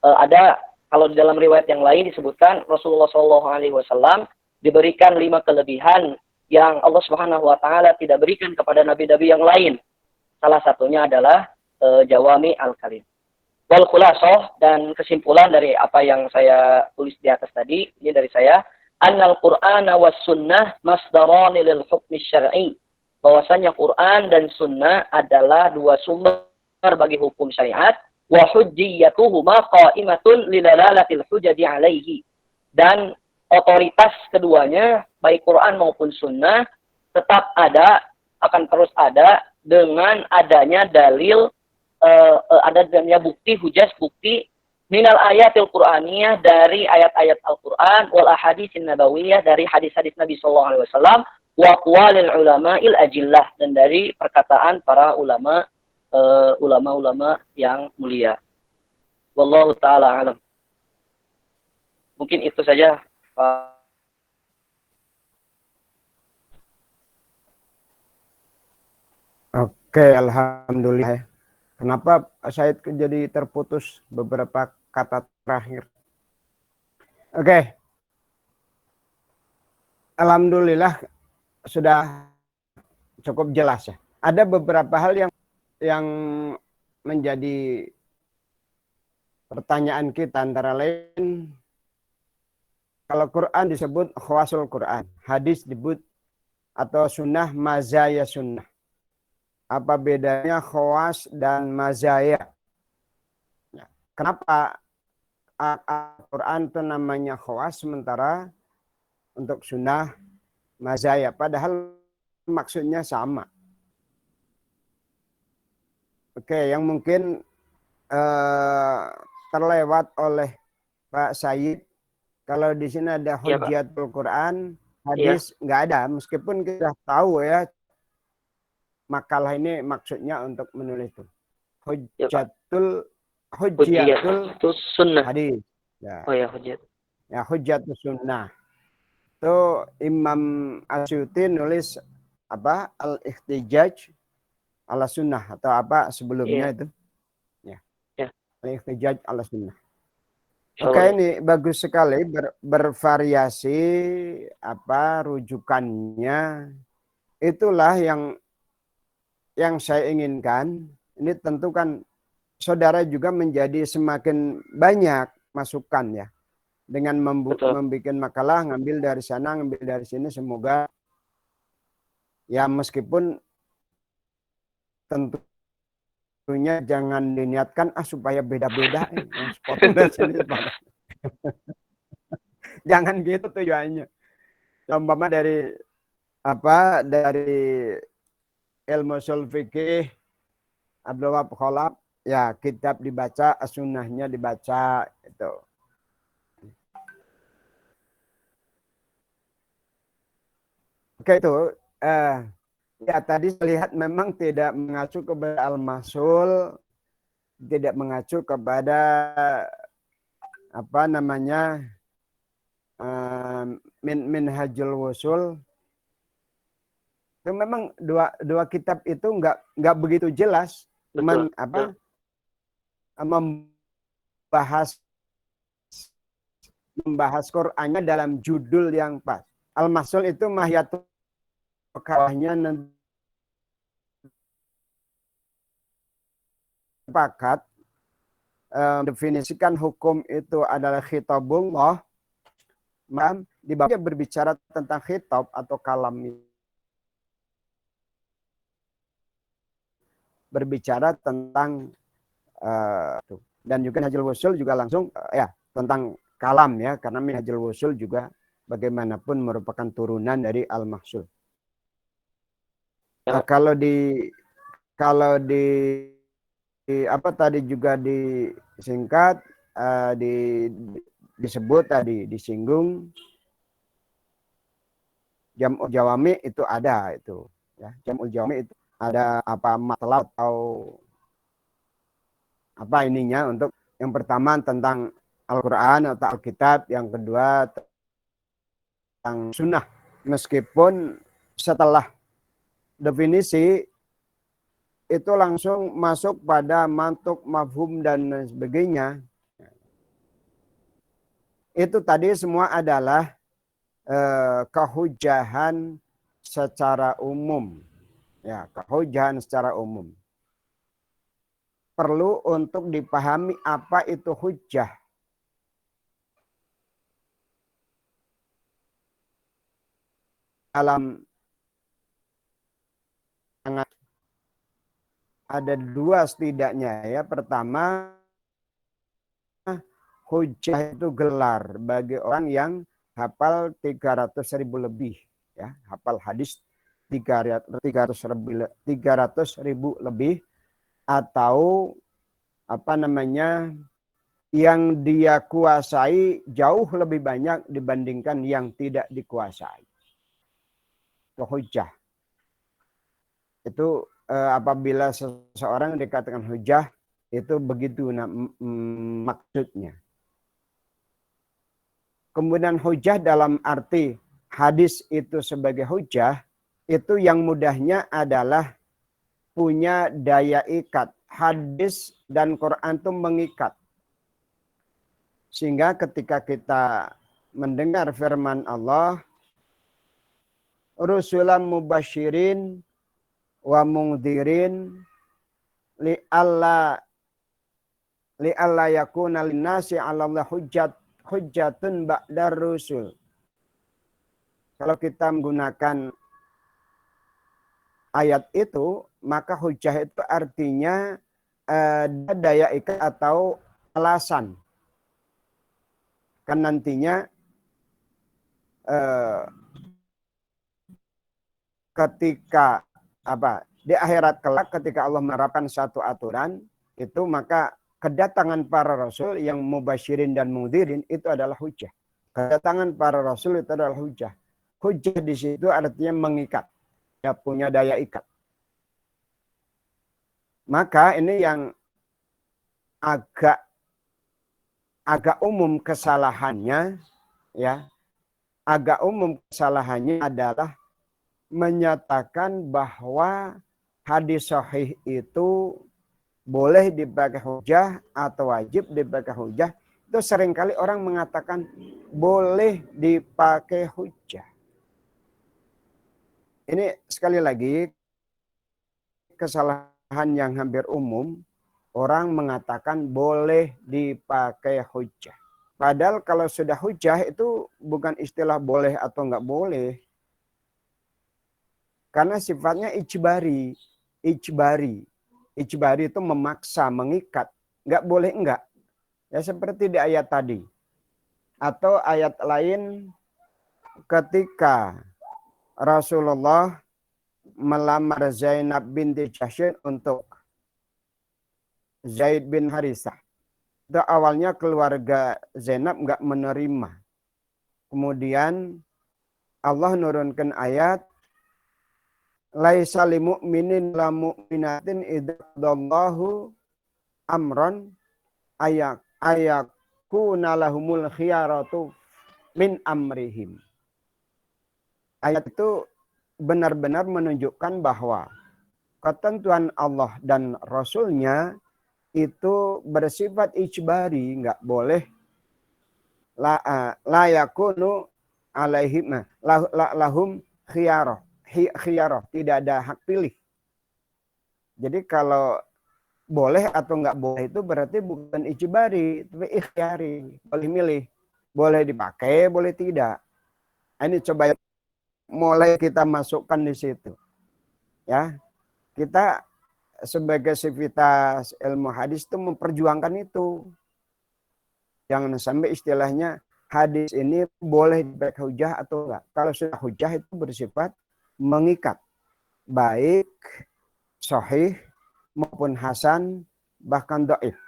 Ada, kalau di dalam riwayat yang lain disebutkan Rasulullah SAW diberikan 5 kelebihan yang Allah Subhanahu wa taala tidak berikan kepada nabi-nabi yang lain. Salah satunya adalah jawami al-kalim. Wal khulasoh, dan kesimpulan dari apa yang saya tulis di atas tadi, ini dari saya, annal Qur'ana was sunnah masdarani lil hukmi syar'i. Bahwasanya Quran dan sunnah adalah dua sumber bagi hukum syariat, wa hujjiyatuhuma qa'imatun lidalalatil hujjati alaihi. Dan otoritas keduanya, baik Quran maupun sunnah, tetap ada, akan terus ada dengan adanya dalil, adanya bukti, hujjah, bukti minal ayatil Qur'aniyah, dari ayat-ayat Al-Quran, wal ahaditsin nabawiyah, dari hadis-hadis Nabi SAW, wa aqwalil ulama'il ajillah, dan dari perkataan para ulama yang mulia. Wallahu ta'ala alam. Mungkin itu saja, Pak. Oke, alhamdulillah. Kenapa saya jadi terputus beberapa kata terakhir? Oke. Alhamdulillah sudah cukup jelas ya. Ada beberapa hal yang menjadi pertanyaan kita, antara lain kalau Quran disebut khawasul Quran, hadis disebut atau sunnah mazaya sunnah. Apa bedanya khawas dan mazaya? Kenapa Al-Quran itu namanya khawas, sementara untuk sunnah mazaya. Padahal maksudnya sama. Oke, yang mungkin terlewat oleh Pak Said, kalau di sini ada Iya, Pak. Hujjatul Quran, Iya, hadis nggak ada. Meskipun kita tahu ya, makalah ini maksudnya untuk menulis itu. iya, Pak. Hujjiyah Hujjatul itu sunnah. hadis. Ya, Oh ya, hujjat. ya Hujjatul sunnah. Itu Imam Asyuti nulis apa? Al-Ihtijaj ala sunnah atau apa sebelumnya Iya, itu. Ya, ya. Al-Ihtijaj ala sunnah. Oke, Insyaallah ya. ini bagus sekali bervariasi apa rujukannya. Itulah yang saya inginkan. Ini tentu kan saudara juga menjadi semakin banyak masukan ya. Dengan Betul. membuat makalah, ngambil dari sana, ngambil dari sini. Semoga ya meskipun tentunya jangan diniatkan supaya beda-beda. Yang sepotong dari sini sepotong. Jangan gitu tujuannya. Umpama dari apa dari ilmu ushul fikih Abdul Wahab Khalaf, ya kitab dibaca, sunnahnya dibaca itu. Oke itu ya tadi saya lihat memang tidak mengacu kepada al-mahsul, tidak mengacu kepada apa namanya minhajul wusul. Itu memang dua kitab itu nggak begitu jelas Betul. apa membahas Qur'annya dalam judul yang pas. Al-Mahsul itu mahiyatul kalahnya sepakat definisikan hukum itu adalah khitabullah. Di bawahnya berbicara tentang khitab atau kalam, berbicara tentang dan juga Minhajul Wusul juga langsung ya tentang kalam ya, karena Minhajul Wusul juga bagaimanapun merupakan turunan dari Al-Mahsul. Ya. Kalau di apa tadi juga disingkat disebut tadi disinggung Jam'ul Jawami itu ada itu ya. Jam'ul Jawami itu ada apa matlab atau apa ininya untuk yang pertama tentang Al-Quran atau Alkitab, yang kedua tentang sunnah. Meskipun setelah definisi itu langsung masuk pada mantuk, mafhum dan sebagainya. Itu tadi semua adalah kehujahan secara umum. Ya, kehujahan secara umum. Perlu untuk dipahami apa itu hujjah. Dalam sangat ada dua setidaknya ya. Pertama, hujjah itu gelar bagi orang yang hafal 300.000 lebih ya, hafal hadis 300.000 lebih, atau apa namanya yang dia kuasai jauh lebih banyak dibandingkan yang tidak dikuasai. Itu hujjah. Itu apabila seseorang dikatakan hujjah, itu begitu maksudnya. Kemudian hujjah dalam arti hadis itu sebagai hujjah, itu yang mudahnya adalah punya daya ikat. Hadis dan Quran itu mengikat. Sehingga ketika kita mendengar firman Allah, rusulan mubasyirin wa mungdirin li'alla yakuna linnasi 'ala Allah hujjatun ba'dar rusul. Kalau kita menggunakan ayat itu, maka hujjah itu artinya daya ikat atau alasan. Kan nantinya ketika di akhirat kelak ketika Allah menerapkan satu aturan itu, maka kedatangan para rasul yang mubasyirin dan mudhirin itu adalah hujjah. Kedatangan para rasul itu adalah hujjah. Hujjah di situ artinya mengikat, ya, punya daya ikat. Maka ini yang agak umum kesalahannya, ya. Agak umum kesalahannya adalah menyatakan bahwa hadis sahih itu boleh dipakai hujah atau wajib dipakai hujah. Itu seringkali orang mengatakan boleh dipakai hujah. Ini sekali lagi kesalahan yang hampir umum. Orang mengatakan boleh dipakai hujah. Padahal kalau sudah hujah itu bukan istilah boleh atau enggak boleh. Karena sifatnya ijbari. Ijbari itu memaksa, mengikat. Enggak boleh enggak. Ya seperti di ayat tadi. Atau ayat lain ketika Rasulullah melamar Zainab binti Jahsy untuk Zaid bin Harisah. Itu awalnya keluarga Zainab enggak menerima. Kemudian Allah nurunkan ayat laisa lil mu'minin la mu'minatin idzallahu amran ayakuna lahumul khiyaratu min amrihim. Ayat itu benar-benar menunjukkan bahwa ketentuan Allah dan Rasulnya itu bersifat ijbari, enggak boleh la yakunu alaihim lahum khiyarah, tidak ada hak pilih. Jadi kalau boleh atau enggak boleh itu berarti bukan ijbari, tapi ikhtiyari, boleh milih, boleh dipakai, boleh tidak. Ini coba mulai kita masukkan di situ. Ya. Kita sebagai sivitas ilmu hadis itu memperjuangkan itu. Jangan sampai istilahnya hadis ini boleh dipakai hujah atau enggak. Kalau sudah hujah itu bersifat mengikat. Baik sahih maupun hasan bahkan dhaif.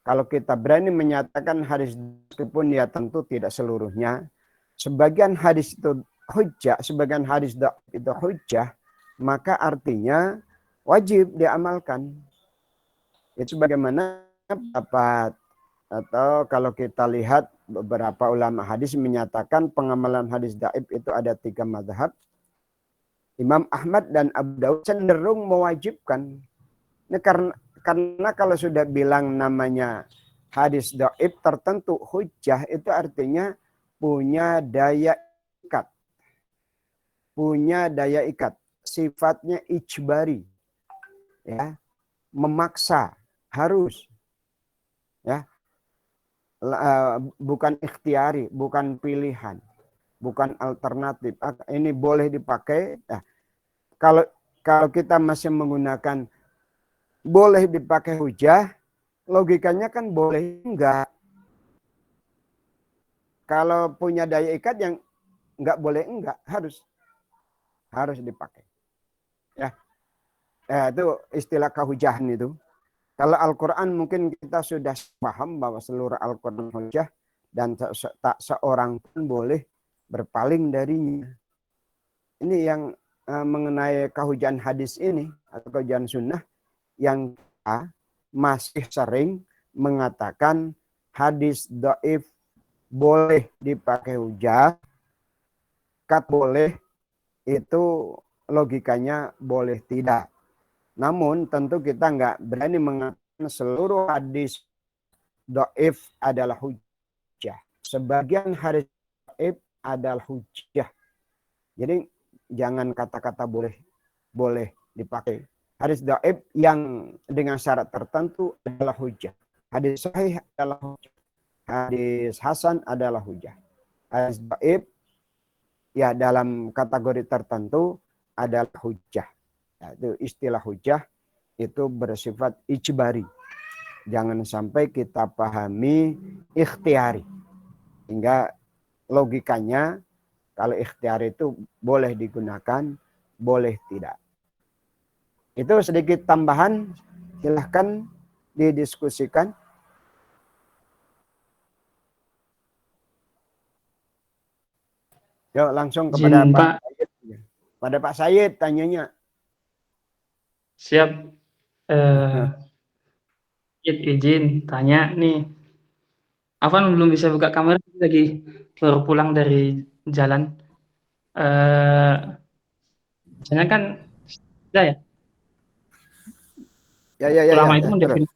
Kalau kita berani menyatakan hadis, meskipun ya tentu tidak seluruhnya, sebagian hadis itu hujah, sebagian hadis dhaif itu hujah, maka artinya wajib diamalkan. Itu bagaimana pendapat, atau kalau kita lihat beberapa ulama hadis menyatakan pengamalan hadis dhaif itu ada 3 mazhab. Imam Ahmad dan Abu Daud cenderung mewajibkan. Ini karena kalau sudah bilang namanya hadis dhaif tertentu hujah, itu artinya punya daya ikat. Punya daya ikat. Sifatnya ijbari. Ya, memaksa, harus. Ya. Bukan ikhtiari, bukan pilihan, bukan alternatif. Ini boleh dipakai. Nah, kalau kita masih menggunakan boleh dipakai hujah, logikanya kan boleh enggak. Kalau punya daya ikat yang enggak boleh enggak, harus dipakai. Ya. Itu istilah kehujahan itu. Kalau Al-Quran mungkin kita sudah paham bahwa seluruh Al-Quran hujah dan tak seorang pun boleh berpaling darinya. Ini yang mengenai kehujahan hadis ini atau kehujahan sunnah yang kita masih sering mengatakan hadis dhaif boleh dipakai hujah, boleh itu logikanya boleh tidak. Namun tentu kita nggak berani mengatakan seluruh hadis dhaif adalah hujjah. Sebagian hadis dhaif adalah hujjah. Jadi jangan kata-kata boleh dipakai. Hadis dhaif yang dengan syarat tertentu adalah hujjah. Hadis sahih adalah hujjah. Hadis hasan adalah hujjah. Hadis dhaif ya dalam kategori tertentu adalah hujjah. Itu istilah hujjah itu bersifat ijbari. Jangan sampai kita pahami ikhtiari. Hingga logikanya kalau ikhtiar itu boleh digunakan, boleh tidak. Itu sedikit tambahan, silahkan didiskusikan. Yuk langsung kepada Izin, Pak Pak. Said. Pada Pak Said tanyanya. Siap. Izin tanya nih. Afan belum bisa buka kamera, lagi baru pulang dari jalan. Misalnya kan ya, Ya, ulama itu terus.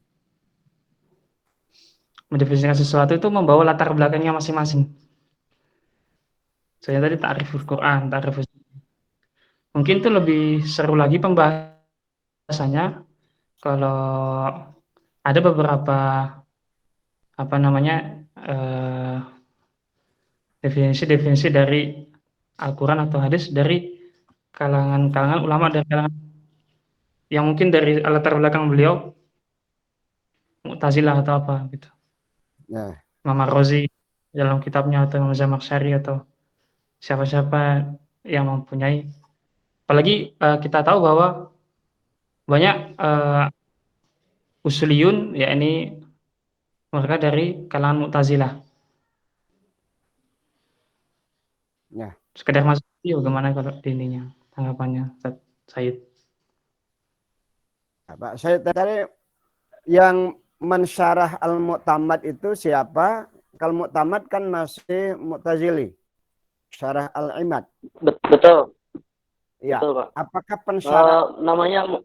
mendefinisikan sesuatu itu membawa latar belakangnya masing-masing. Saya tadi ta'riful Quran, ta'riful. Mungkin itu lebih seru lagi pembahasannya kalau ada beberapa apa namanya definisi-definisi dari Al-Quran atau hadis dari kalangan ulama dan kalangan yang mungkin dari latar belakang beliau Mu'tazilah atau apa gitu. Ya. Imam Ar-Razi dalam kitabnya atau Imam Zamakhsyari atau siapa-siapa yang mempunyai, apalagi kita tahu bahwa banyak usuliyun, yakni mereka dari kalangan Mu'tazilah. Ya. Sekedar masuk video, gimana kalau di ininya tanggapannya Ustaz Said? Pak Said tadi yang mensyarah Al-Mu'tamad itu siapa? Kalau Mu'tamad kan masih Mu'tazili. Syarah Al-Imad. Betul, Ya. betul Pak. Apakah pensyarah Namanya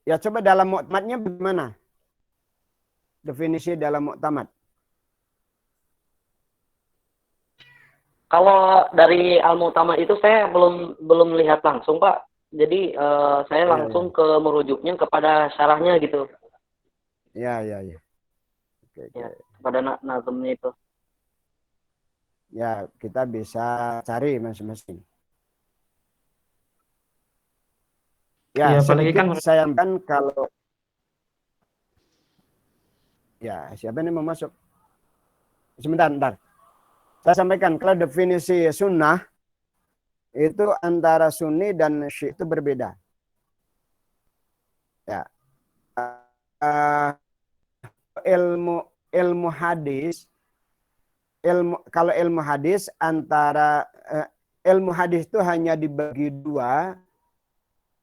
ya coba dalam Mu'tamadnya bagaimana? Definisi dalam Mu'tamad. kalau dari Al-Mu'tamad itu saya belum lihat langsung Pak. Jadi saya Ya, langsung ke merujuknya kepada syarahnya gitu. Ya. Oke. Ya, kepada nazmnya itu. Ya, kita bisa cari masing-masing. Ya, Ya, apalagi sedikit kan saya sampaikan kalau ya, siapa ini mau masuk? Sebentar. Saya sampaikan kalau definisi sunnah itu antara sunni dan syi'i itu berbeda. Ya. Ilmu hadis, kalau ilmu hadis antara ilmu hadis itu hanya dibagi dua,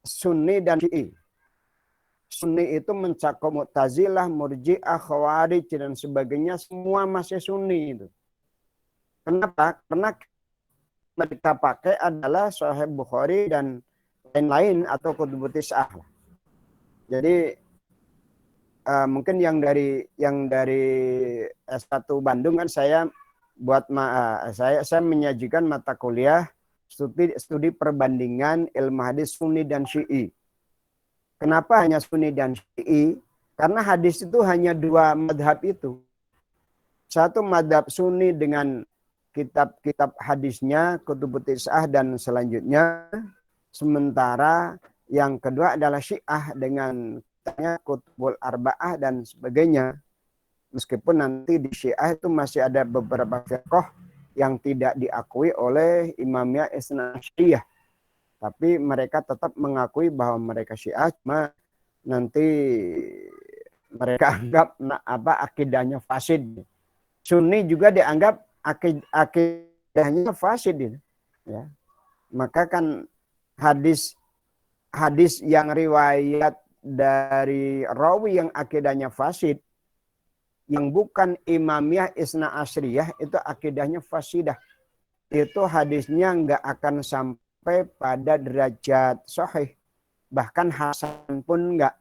sunni dan syi'i. Sunni itu mencakup Mu'tazilah, Murji'ah, Khawarij dan sebagainya, semua masih sunni itu. Kenapa? Karena mereka pakai adalah Sahih Bukhari dan lain-lain atau Kutubut Tis'ah. Jadi mungkin yang dari S1 Bandung kan saya saya menyajikan mata kuliah studi perbandingan ilmu hadis Sunni dan Syi'i. Kenapa hanya Sunni dan Syi'i? Karena hadis itu hanya dua madhab itu. Satu madhab Sunni dengan kitab-kitab hadisnya, Kutubut Tis'ah dan selanjutnya. Sementara yang kedua adalah Syiah dengan Kutubul Arba'ah dan sebagainya. Meskipun nanti di Syiah itu masih ada beberapa firqah yang tidak diakui oleh Imamiyah Isna Asy'ariyah. Tapi mereka tetap mengakui bahwa mereka Syiah, cuma nanti mereka anggap akidahnya fasid. Sunni juga dianggap akidahnya fasid. Ya. Maka kan hadis yang riwayat dari rawi yang akidahnya fasid, yang bukan Imamiyah Isna Asy'ariyah, itu akidahnya fasidah. Itu hadisnya nggak akan sampai pada derajat sahih. Bahkan hasan pun nggak.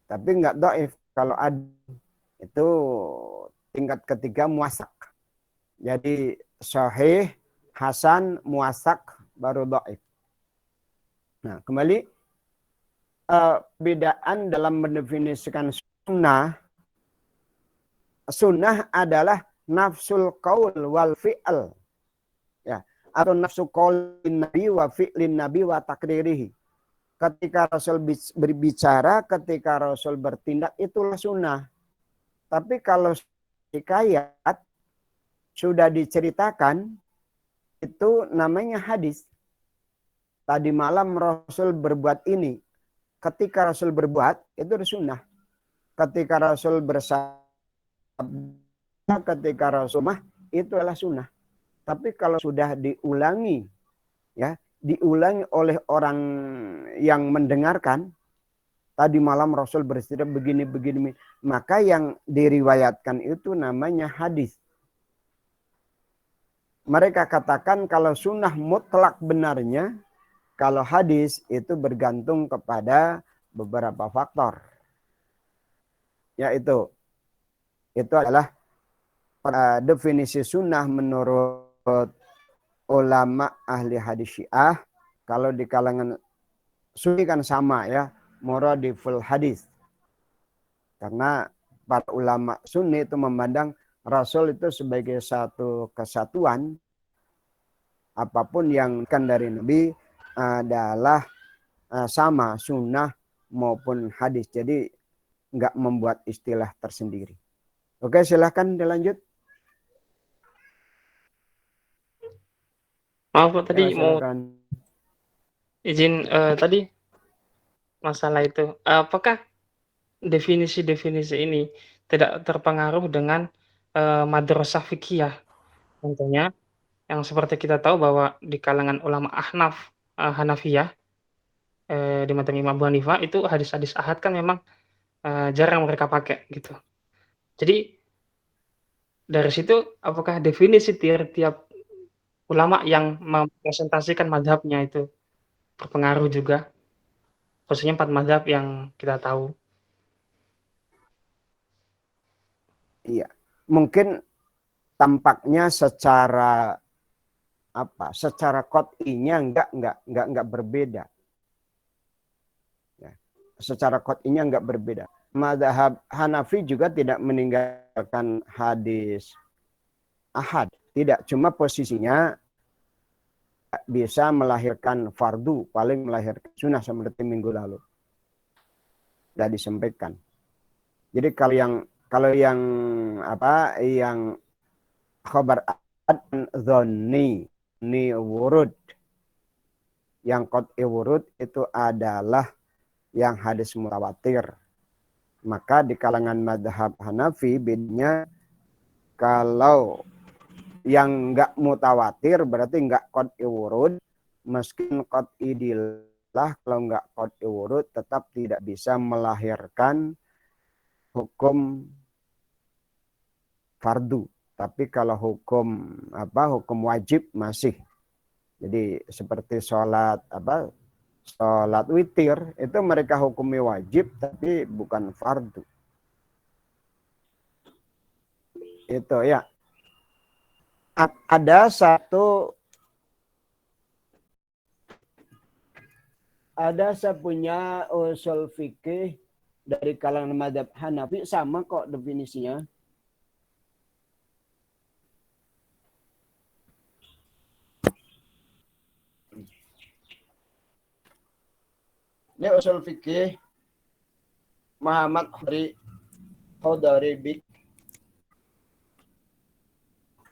Tapi nggak dhaif. Kalau ada itu tingkat ketiga muwasak. Jadi sahih, hasan, muwasak, baru dhaif. Nah, kembali bedaan dalam mendefinisikan sunnah. Sunnah adalah nafsul qaul wal fi'al. Ya, atau nafsu qaulin nabi wa fi'lin nabi wa takririhi. Ketika Rasul berbicara, ketika Rasul bertindak, itulah sunnah. Tapi kalau hikayat sudah diceritakan, itu namanya hadis. Tadi malam Rasul berbuat ini. Ketika Rasul berbuat, itu sunnah. Ketika Rasul bersabda, ketika Rasul mah, itu adalah sunnah. Tapi kalau sudah diulangi, ya, diulangi oleh orang yang mendengarkan, tadi malam Rasul bersabda begini, maka yang diriwayatkan itu namanya hadis. Mereka katakan kalau sunnah mutlak benarnya, kalau hadis itu bergantung kepada beberapa faktor. Yaitu, itu adalah definisi sunnah menurut ulama ahli hadis Syiah. Kalau di kalangan Sunni kan sama ya, muradiful hadis. Karena para ulama Sunni itu memandang Rasul itu sebagai satu kesatuan. Apapun yang kan dari Nabi adalah sama, sunnah maupun hadis. Jadi nggak membuat istilah tersendiri. Oke, silahkan dilanjut. Maaf Pak, tadi Ya, mau silakan. izin tadi masalah itu. Apakah definisi-definisi ini tidak terpengaruh dengan madrasah fikih? Contohnya, yang seperti kita tahu bahwa di kalangan ulama Ahnaf, Hanafiyah, di mata Imam Abu Hanifah itu hadis-hadis ahad kan memang jarang mereka pakai gitu. Jadi dari situ apakah definisi tiap ulama yang mempresentasikan madhabnya itu berpengaruh juga, khususnya 4 madhab yang kita tahu? Iya, mungkin tampaknya secara secara qot'inya enggak berbeda. Ya. Secara qot'inya enggak berbeda. Mazhab Hanafi juga tidak meninggalkan hadis ahad, tidak, cuma posisinya bisa melahirkan fardu, paling melahirkan sunnah seperti minggu lalu sudah disampaikan. Jadi kalau yang khabar dzanni ni wurud, yang qat'i wurud itu adalah yang hadis mutawatir. Maka di kalangan mazhab Hanafi bedanya, kalau yang enggak mutawatir berarti enggak qat'i wurud, meski qat'i dilah, kalau enggak qat'i wurud tetap tidak bisa melahirkan hukum fardu. Tapi kalau hukum wajib masih. Jadi seperti sholat witir itu mereka hukumi wajib tapi bukan fardu. Itu ya. Ada saya punya usul fikih dari kalangan mazhab Hanafi, sama kok definisinya. Ini usul fikih Muhammad Khodari.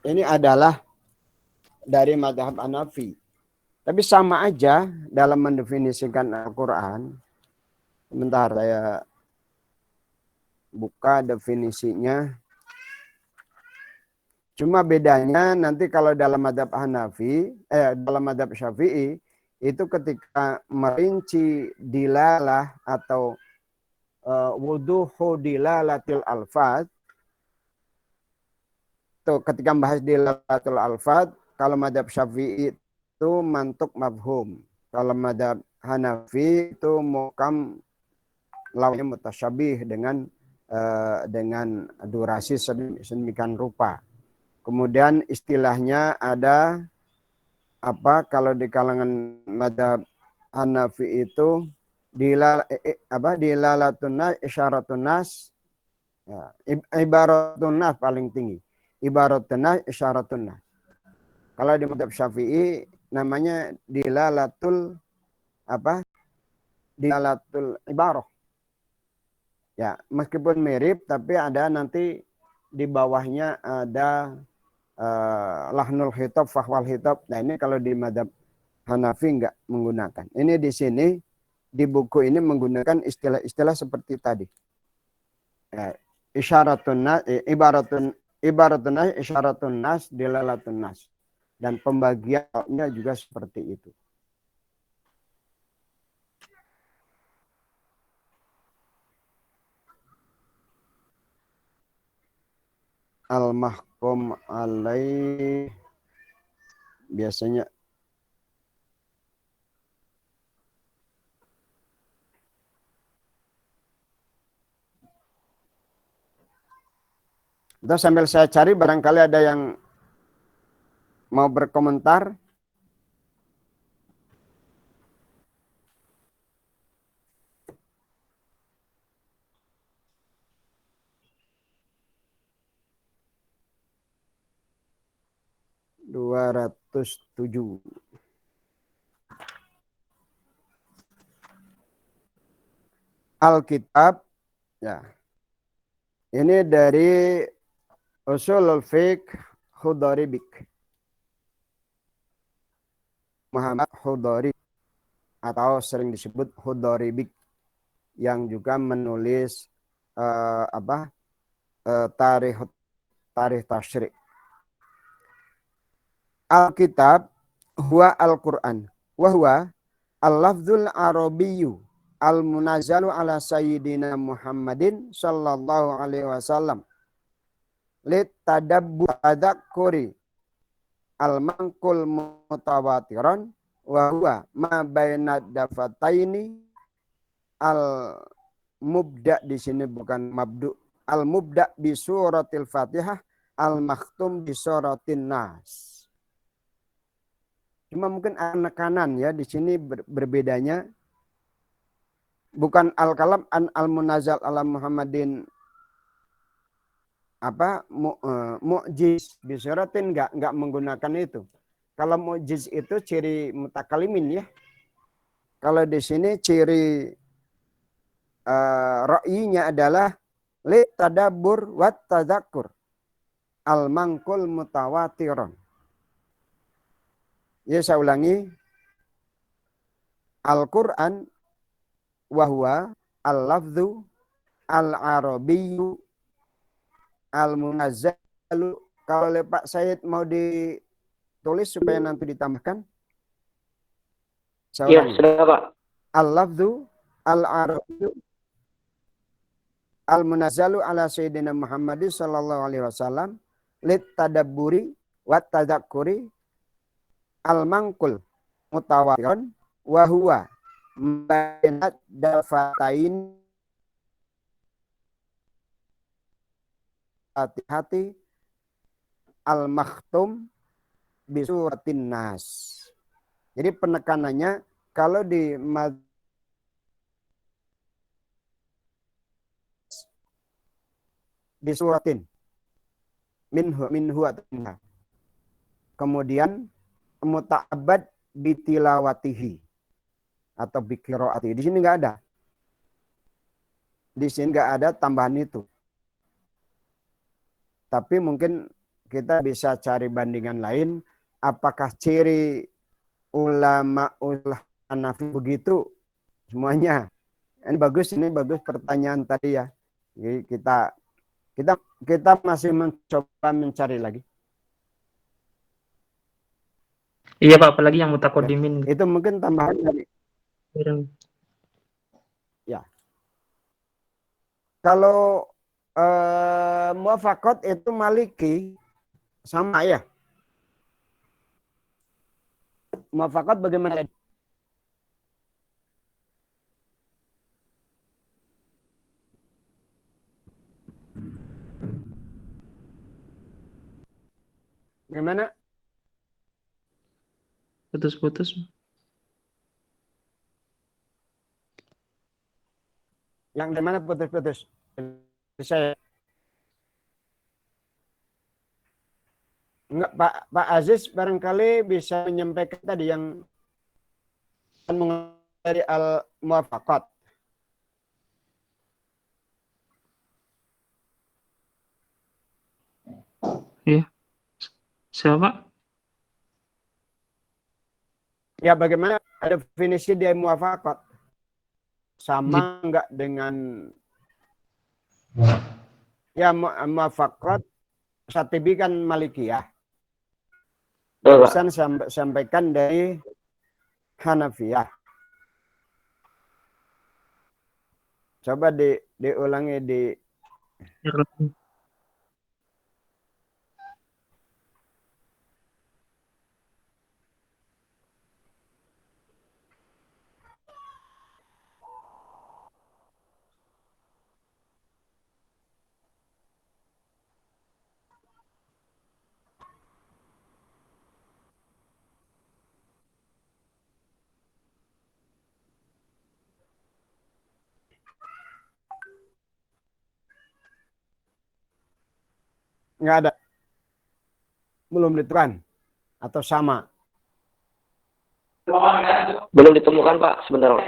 Ini adalah dari mazhab Hanafi. Tapi sama aja dalam mendefinisikan Al-Quran. Sebentar saya buka definisinya. Cuma bedanya nanti kalau dalam mazhab dalam mazhab Syafi'i, itu ketika merinci dilalah atau wuduhu dilalatil alfaz, ketika membahas dilalatul alfaz, kalau madhab Syafi'i itu mantuk mafhum. Kalau madhab Hanafi itu mukam lawannya mutasyabih dengan durasi sedemikian rupa. Kemudian istilahnya ada kalau di kalangan madhab Hanafi itu dilalatun nas, isyaratun nas, ya, ibaratun nas paling tinggi. Ibaratun nas, isyaratun nas. Kalau di madhab Syafi'i namanya dilalatul ibarah. Ya, meskipun mirip tapi ada nanti di bawahnya ada lahnul khitab, fahwal khitab. Nah ini kalau di madhab Hanafi nggak menggunakan. Ini di sini di buku ini menggunakan istilah-istilah seperti tadi. Isyaratun nas, ibaratun nas, isyaratun nas, dilalatun nas. Dan pembagiannya juga seperti itu. Al-mahkum alaih biasanya itu sambil saya cari barangkali ada yang mau berkomentar. Dua ratus tujuh. Alkitab, ya. Ini dari Ushulul Fiqh Hudharibik. Muhammad Hudharib atau sering disebut Hudharibik yang juga menulis tarikh tasyrik. Alkitab huwa Al-Qur'an wa huwa al-lafzul arabiyyu al-munazzalu ala sayyidina Muhammadin sallallahu alaihi wasallam lit tadabbur tadakkuri al-manqul mutawatiran wa huwa ma baina dafataini al-mubda di sini bukan mabdu, al-mubda bi suratil Fatihah al-makhtum bi suratin Nas. Cuma mungkin penekanan ya di sini berbedanya. Bukan al-kalam an al-munazzal ala Muhammadin mu'jiz bisuratin enggak menggunakan itu. Kalau mu'jiz itu ciri mutakalimin ya. Kalau di sini ciri ra'yinya adalah li tadabbur wa tadzakur al-manqul mutawatiron. Ya saya ulangi. Al-Qur'an wahwa al-lafzu al-arabiyyu al-munazzalu. Kalau Pak Said mau ditulis supaya nanti ditambahkan. Iya, sudah Pak. Al-lafzu al-arabiyyu al-munazzalu ala sayyidina Muhammad sallallahu alaihi wasallam lit tadabburi wa tadzakkuri al-manqul mutawatiran wa huwa bainad dafatain hati-hati al-makhtum bi suratin Nas. Jadi penekanannya kalau di suratin minhu atau minha. Kemudian muta'abbad bitilawatihi atau biqiraati. Di sini enggak ada. Di sini enggak ada tambahan itu. Tapi mungkin kita bisa cari bandingan lain. Apakah ciri ulama Hanafi begitu semuanya? Ini bagus pertanyaan tadi ya. Jadi kita masih mencoba mencari lagi. Iya Pak, apalagi yang mutakodimin. Itu mungkin tambahan dari. Ya. Kalau muwafaqat itu Maliki sama ya. Muwafaqat bagaimana? Bagaimana? Putus-putus. Yang di mana putus-putus? Saya enggak, Pak Aziz barangkali bisa menyampaikan tadi yang dari Iya. Siapa? Ya, bagaimana definisi dia muwafaqat? Sama enggak dengan ya muwafaqat Syatibi kan Malikiyah. Betul, Pak. Barusan sampaikan dari Hanafiyah. Coba diulangi di nggak ada, belum ditentukan atau sama. Belum ditemukan, Pak, sebentar.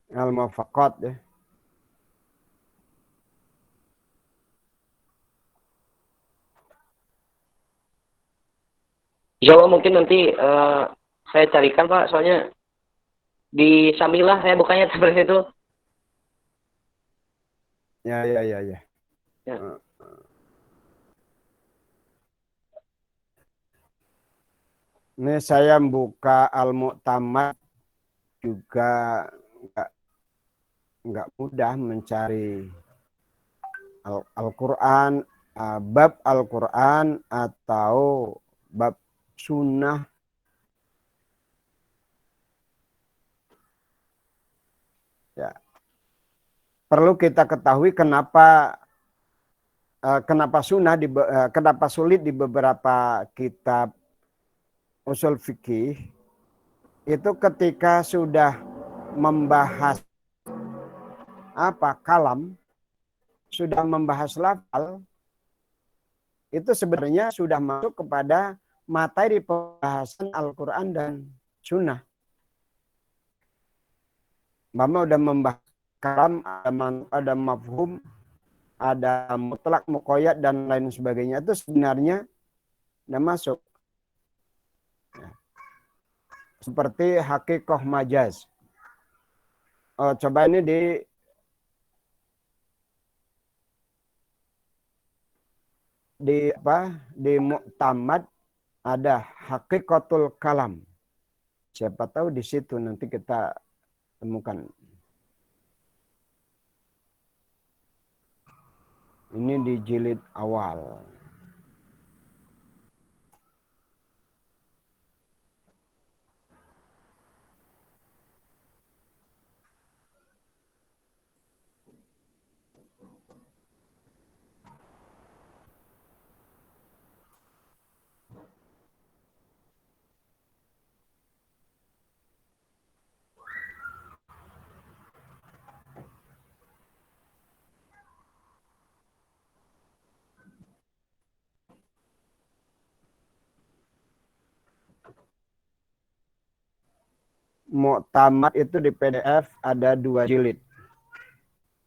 Al-muwafaqat ya. Insya Allah mungkin nanti saya carikan, Pak, soalnya di Samilah saya bukannya seperti itu. Ya. Ya. Ini saya buka Al-Mu'tamad juga nggak mudah mencari Al-Quran, bab Al-Quran atau bab sunnah. Ya. Perlu kita ketahui kenapa kenapa sulit di beberapa kitab usul fikih itu ketika sudah membahas kalam, sudah membahas lafal, itu sebenarnya sudah masuk kepada materi pembahasan Al-Quran dan Sunnah. Mama udah membahas kalam, ada mafhum, ada mutlak, muqayyad, dan lain sebagainya. Itu sebenarnya udah masuk. Seperti hakikoh majaz. Coba ini di Mu'tamad ada hakikatul kalam. Siapa tahu di situ nanti kita temukan. Ini di jilid awal. Mu'tamad itu di PDF ada 2 jilid.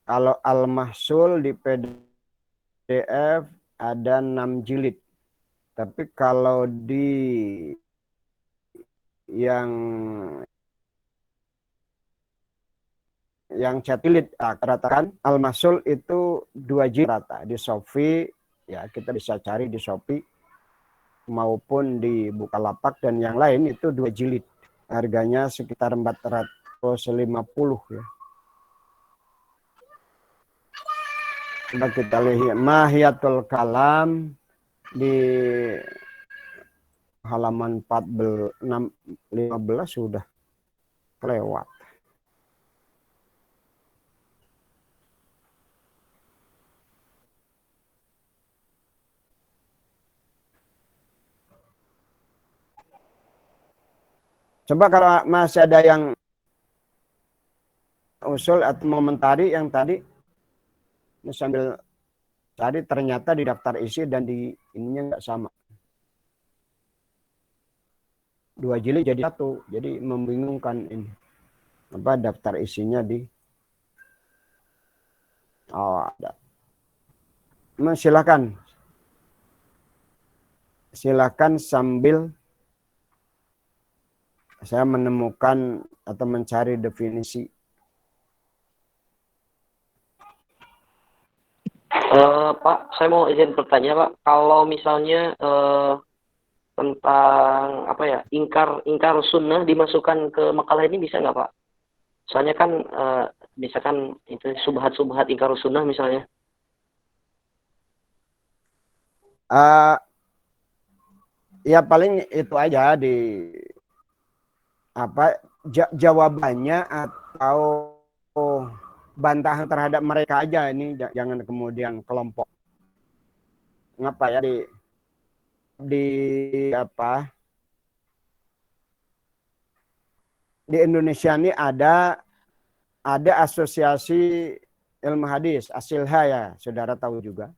Kalau Al-Mahsul di PDF ada 6 jilid. Tapi kalau di yang catilit katakan Al-Mahsul itu 2 jilid rata. Di Shopee ya kita bisa cari di Shopee maupun di Bukalapak dan yang lain itu 2 jilid. Harganya sekitar 450 ya. Coba kita lihat Mahiyatul Kalam di halaman 15 sudah. kelewat. Coba kalau masih ada yang usul atau momentari yang tadi sambil cari, ternyata di daftar isi dan di ininya nggak sama. 2 jilid jadi 1, jadi membingungkan ini. Apa daftar isinya di ada. Silakan. Silakan sambil saya menemukan atau mencari definisi. Pak, saya mau izin bertanya, Pak. Kalau misalnya tentang apa ya, ingkar sunnah dimasukkan ke makalah ini bisa nggak, Pak? Soalnya kan misalkan itu subhat ingkar sunnah misalnya. Ya paling itu aja di apa jawabannya atau bantahan terhadap mereka aja, ini jangan kemudian kelompok ngapa ya di apa di Indonesia ini ada asosiasi ilmu hadis, Asilha ya, saudara tahu juga.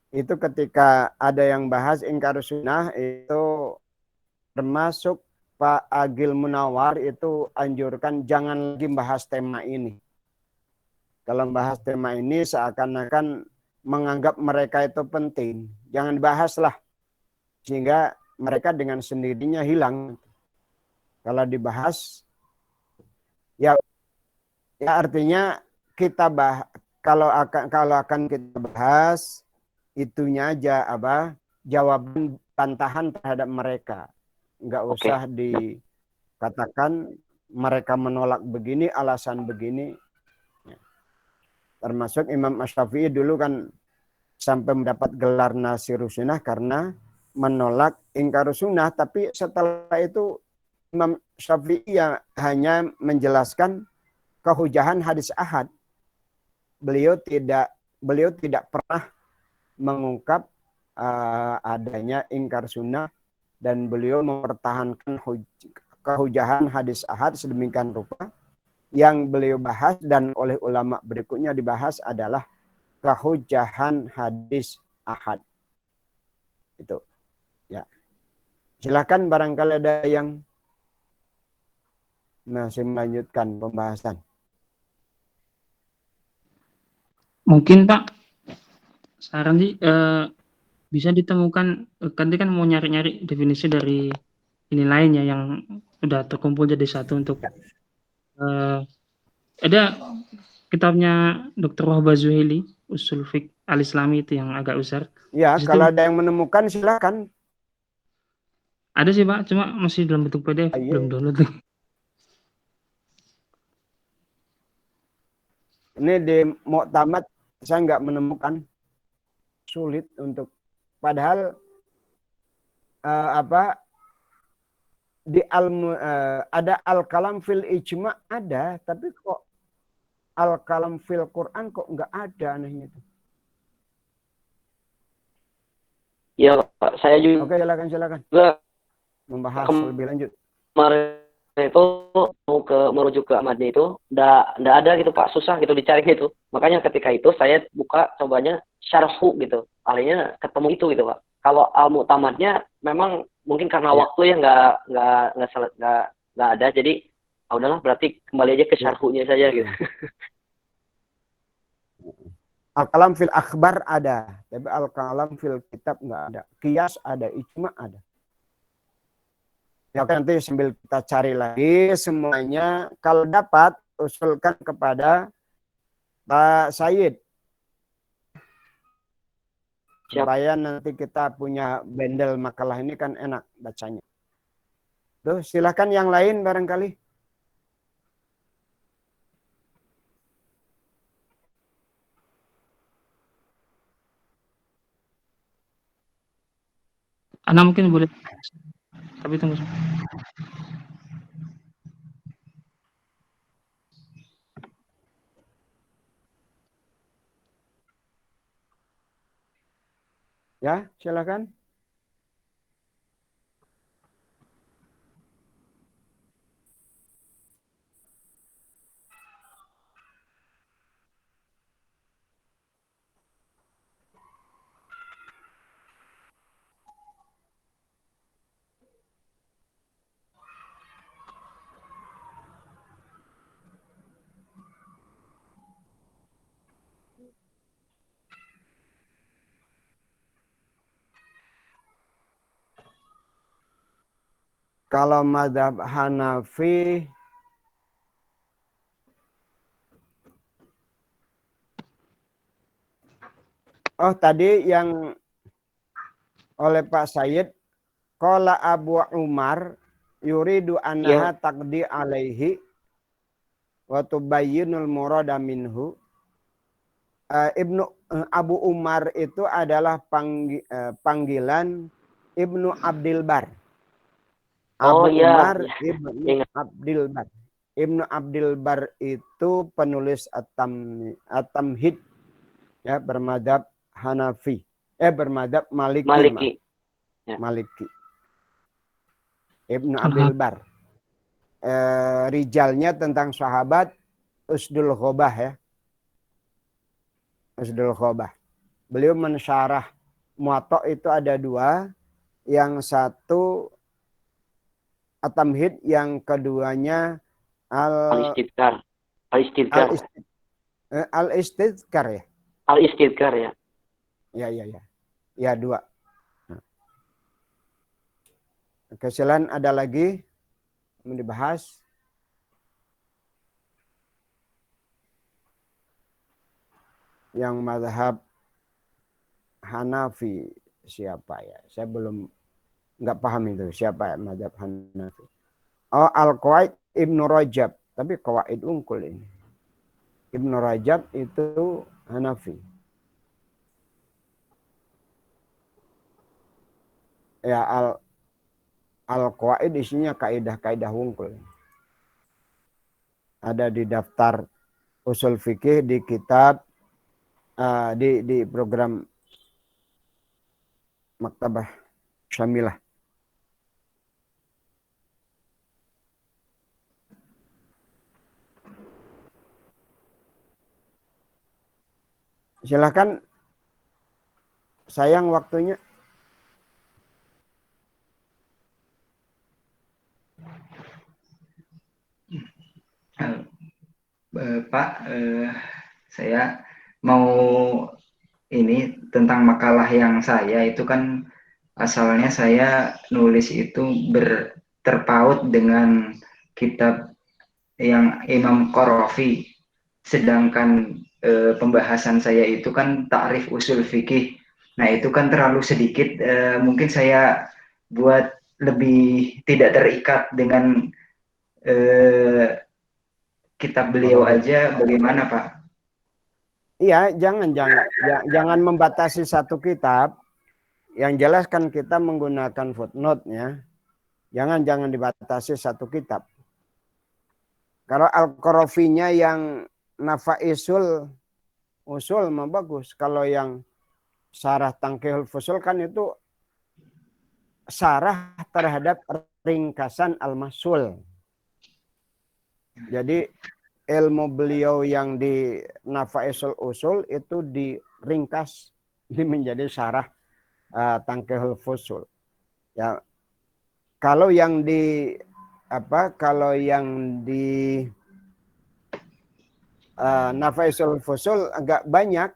Itu ketika ada yang bahas ingkar sunnah itu termasuk Pak Agil Munawar itu anjurkan jangan lagi bahas tema ini. Kalau bahas tema ini seakan-akan menganggap mereka itu penting. Jangan bahas lah. Sehingga mereka dengan sendirinya hilang. Kalau dibahas, ya artinya kita kalau akan kita bahas, itunya aja jawaban bantahan terhadap mereka. Enggak usah dikatakan mereka menolak begini, alasan begini. Termasuk Imam Asy-Syafi'i dulu kan sampai mendapat gelar Nasirus Sunnah karena menolak ingkar sunnah. Tapi setelah itu Imam Syafi'i hanya menjelaskan kehujahan hadis ahad. Beliau tidak pernah mengungkap adanya ingkar sunnah, dan beliau mempertahankan kehujahan hadis ahad sedemikian rupa. Yang beliau bahas dan oleh ulama berikutnya dibahas adalah kehujahan hadis ahad. Itu. Ya. Silakan barangkali ada yang masih melanjutkan pembahasan. Mungkin Pak, saran sih bisa ditemukan, nanti kan mau nyari-nyari definisi dari ini lainnya yang udah terkumpul jadi satu untuk ada kitabnya Dr. Wahbah Zuhaili, Usul Fiqh Al-Islami itu yang agak besar. Ya, kalau ada yang menemukan silakan. Ada sih Pak, cuma masih dalam bentuk PDF, belum download. Ini di Mu'tamad saya nggak menemukan, sulit untuk. Padahal di ada al-kalam fil ijma ada, tapi kok al-kalam fil Quran kok nggak ada, anehnya itu. Ya Pak, saya juga. Oke, silakan. Membahas lebih lanjut. Kemarin itu merujuk ke Ahmadnya itu nggak ada gitu Pak, susah gitu dicari gitu. Makanya ketika itu saya buka cobanya syarhu gitu, akhirnya ketemu itu gitu Pak. Kalau al-mu'tamadnya memang mungkin karena waktu ya nggak ada, jadi udahlah berarti kembali aja ke syarhunya saja gitu. Al-kalam fil akhbar ada, tapi al-kalam fil kitab nggak ada. Qiyas ada, ijma ada. Ya, nanti sambil kita cari lagi semuanya. Kalau dapat, usulkan kepada Pak Said. Supaya nanti kita punya bendel makalah ini kan enak bacanya. Tuh, silakan yang lain barangkali. Anda mungkin boleh, tapi tunggu. Ya, silakan. Kalau mazhab Hanafi, oh tadi yang oleh Pak Said, qala Abu Umar yuridu Ya, annaha taqdi alaihi wa tubayyinul murada minhu. Abu Umar itu adalah panggilan Ibnu Abdil Bar. oh Abu ya, Umar ya, Ibnu ingat. Abdil Bar. Ibnu Abdil Bar itu penulis At-Tamhid, ya, bermadhab Hanafi. Bermadhab Maliki, Maliki. Ya. Maliki. Ibnu Aha. Abdil Bar. Rijalnya tentang sahabat Usdul Khobah, ya. Usdul Khobah. Beliau mensyarah Muwatta itu ada dua. Yang satu At-Tamhid, yang keduanya al Al-Istidkar. al Al-Istidkar. Al-Istidkar, ya. Al-Istidkar ya. Ya, ya, ya. Ya, dua. Nah, kesalahan ada lagi yang dibahas. Yang mazhab Hanafi siapa ya? Saya nggak paham itu siapa ya mazhab Hanafi. Oh, Al-Qawaid Ibnu Rajab. Tapi Qawaid ungkul ini. Ibnu Rajab itu Hanafi. Ya, Al-Qawaid isinya kaidah-kaidah wungkul. Ada di daftar usul fikih di kitab di program Maktabah Syamilah. Silakan, sayang waktunya. Pak, saya mau ini tentang makalah yang saya itu kan asalnya saya nulis itu terpaut dengan kitab yang Imam Qarafi, sedangkan pembahasan saya itu kan ta'rif usul fikih. Nah itu kan terlalu sedikit, mungkin saya buat lebih tidak terikat dengan kitab beliau Qarafi. aja, bagaimana Pak? Iya, jangan membatasi satu kitab. Yang jelas kan kita menggunakan footnote-nya. Jangan dibatasi satu kitab. Kalau Al-Qarafinya yang Nafaisul Usul mah bagus. Kalau yang Syarah Tangkihul Fusul kan itu syarah terhadap ringkasan Al-Masul. Jadi ilmu beliau yang di Nafaisul Usul itu diringkas menjadi syarah Tangkihul Fusul. Ya, kalau yang di Nafaisul Fusul agak banyak.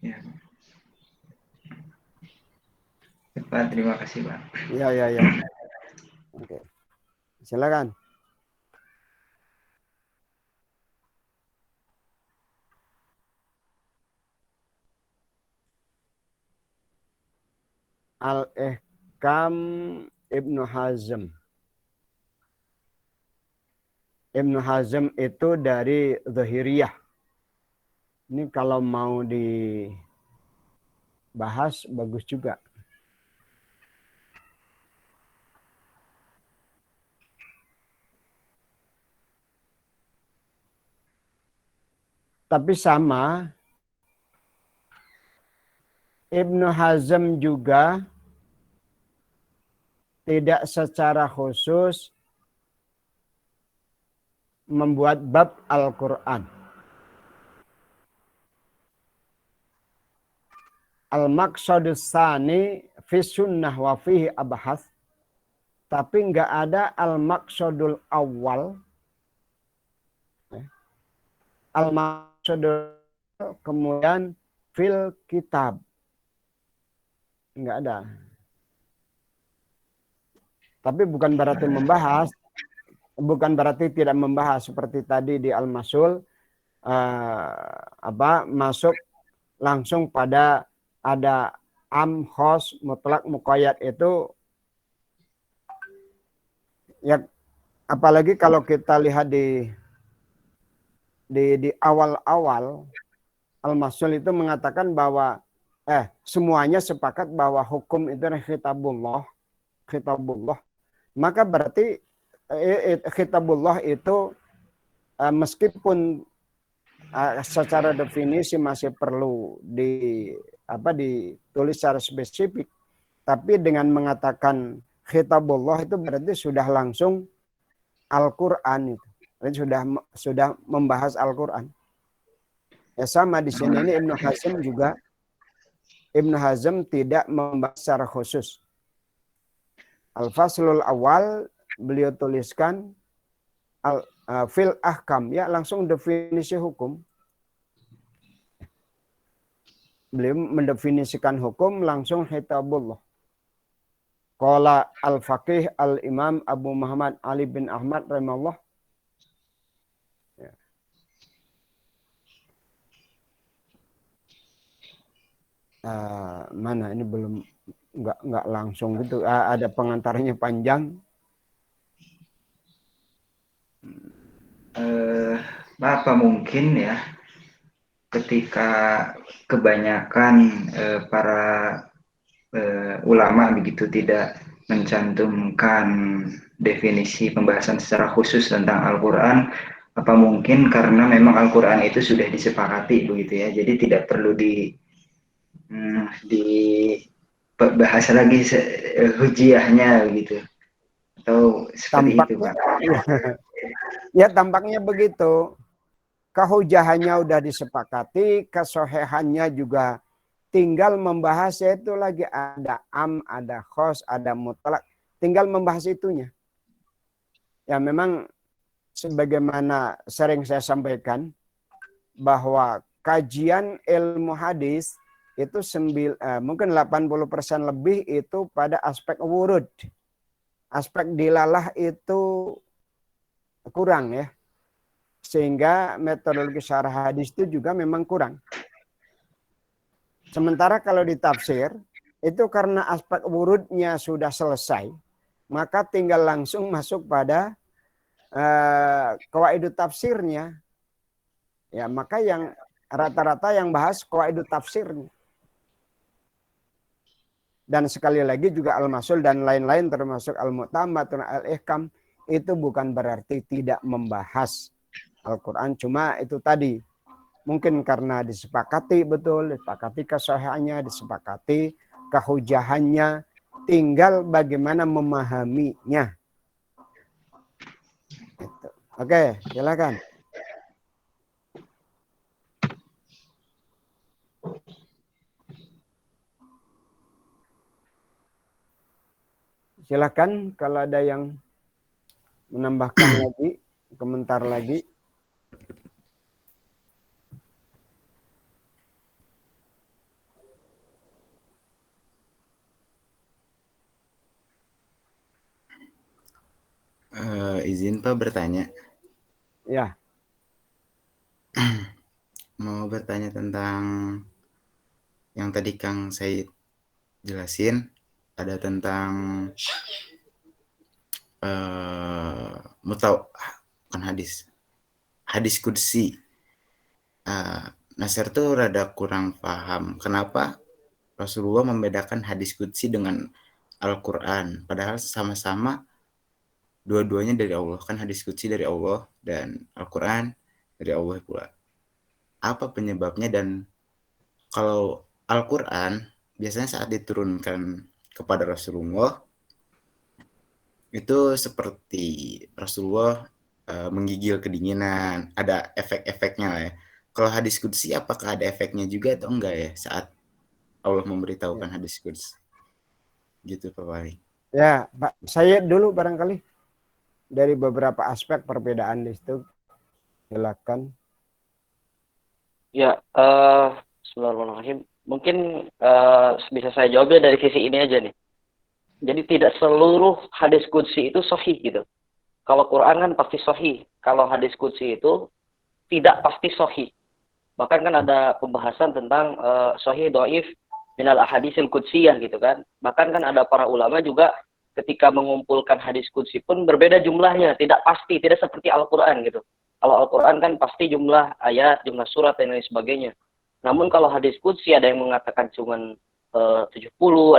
Ya. Pak, terima kasih Pak. Ya. Oke. Silakan. Al-Ihkam Ibnu Hazm. Ibnu Hazm itu dari Zahiriyah. Ini kalau mau dibahas bagus juga. Tapi sama, Ibnu Hazm juga tidak secara khusus membuat bab Al-Quran. Al-maqsadus tsani fi sunnah wa fihi abhas. Tapi nggak ada al-maqsadul awal. Al-maqsadul kemudian fil kitab. Nggak ada. Tapi bukan berarti membahas, bukan berarti tidak membahas seperti tadi di Al-Masul masuk langsung pada ada am, khos, mutlak, muqayyad itu ya, apalagi kalau kita lihat di awal-awal Al-Masul itu mengatakan bahwa semuanya sepakat bahwa hukum itu khitabullah. Maka berarti khitabullah itu meskipun secara definisi masih perlu ditulis secara spesifik, tapi dengan mengatakan khitabullah itu berarti sudah langsung Al-Qur'an itu. Sudah membahas Al-Qur'an. Ya sama di sini ini Ibnu Hazm tidak membahas secara khusus. Al-Faslul Awal beliau tuliskan fil ahkam, ya langsung definisi hukum. Beliau mendefinisikan hukum langsung khitabullah. Qala al-faqih al-imam Abu Muhammad Ali bin Ahmad rahimahullah. Ya. Mana ini belum nggak langsung gitu. Ada pengantarnya panjang. Apa mungkin ya ketika kebanyakan para ulama begitu tidak mencantumkan definisi pembahasan secara khusus tentang Al-Quran, apa mungkin karena memang Al-Quran itu sudah disepakati begitu ya, jadi tidak perlu dibahas lagi hujiyahnya begitu, atau seperti itu Pak? Ya tampaknya begitu. Kehujahannya udah disepakati, kesohehannya juga tinggal membahas, itu lagi ada am, ada khos, ada mutlak, tinggal membahas itunya. Ya memang sebagaimana sering saya sampaikan bahwa kajian ilmu hadis itu mungkin 80% lebih itu pada aspek wurud. Aspek dilalah itu kurang ya. Sehingga metodologi syarah hadis itu juga memang kurang. Sementara kalau di tafsir, itu karena aspek wurudnya sudah selesai, maka tinggal langsung masuk pada qawaidut tafsirnya. Ya, maka yang rata-rata yang bahas qawaidut tafsirnya. Dan sekali lagi juga Al-Masul dan lain-lain termasuk Al-Mu'tamad, Al-Ihkam, itu bukan berarti tidak membahas Al-Quran, cuma itu tadi mungkin karena disepakati betul, disepakati kesahihannya, disepakati kehujahannya, tinggal bagaimana memahaminya. Gitu. Oke, silakan. Silakan kalau ada yang menambahkan lagi, komentar lagi. Izin Pak bertanya. Ya. Mau bertanya tentang yang tadi Kang Said jelasin, ada tentang bukan hadis qudsi. Nasir tuh rada kurang paham kenapa Rasulullah membedakan hadis qudsi dengan Al-Quran, padahal sama-sama dua-duanya dari Allah, kan hadis qudsi dari Allah dan Al-Quran dari Allah pula. Apa penyebabnya? Dan kalau Al-Quran biasanya saat diturunkan kepada Rasulullah itu seperti Rasulullah menggigil kedinginan, ada efek-efeknya lah ya. Kalau hadis qudsi apakah ada efeknya juga atau enggak ya saat Allah memberitahukan hadis qudsi? Gitu Pak Wali. Ya, Pak, saya dulu barangkali dari beberapa aspek perbedaan di situ. Silakan. Ya, Bismillahirrahmanirrahim. Mungkin bisa saya jawabnya dari sisi ini aja nih. Jadi tidak seluruh hadis qudsi itu sahih gitu. Kalau Quran kan pasti sahih. Kalau hadis qudsi itu tidak pasti sahih. Bahkan kan ada pembahasan tentang sahih dhaif minal ahadisil qudsiyah gitu kan. Bahkan kan ada para ulama juga ketika mengumpulkan hadis qudsi pun berbeda jumlahnya, tidak pasti, tidak seperti Al-Qur'an gitu. Kalau Al-Qur'an kan pasti jumlah ayat, jumlah surat dan lain sebagainya. Namun kalau hadis qudsi ada yang mengatakan cuma 70,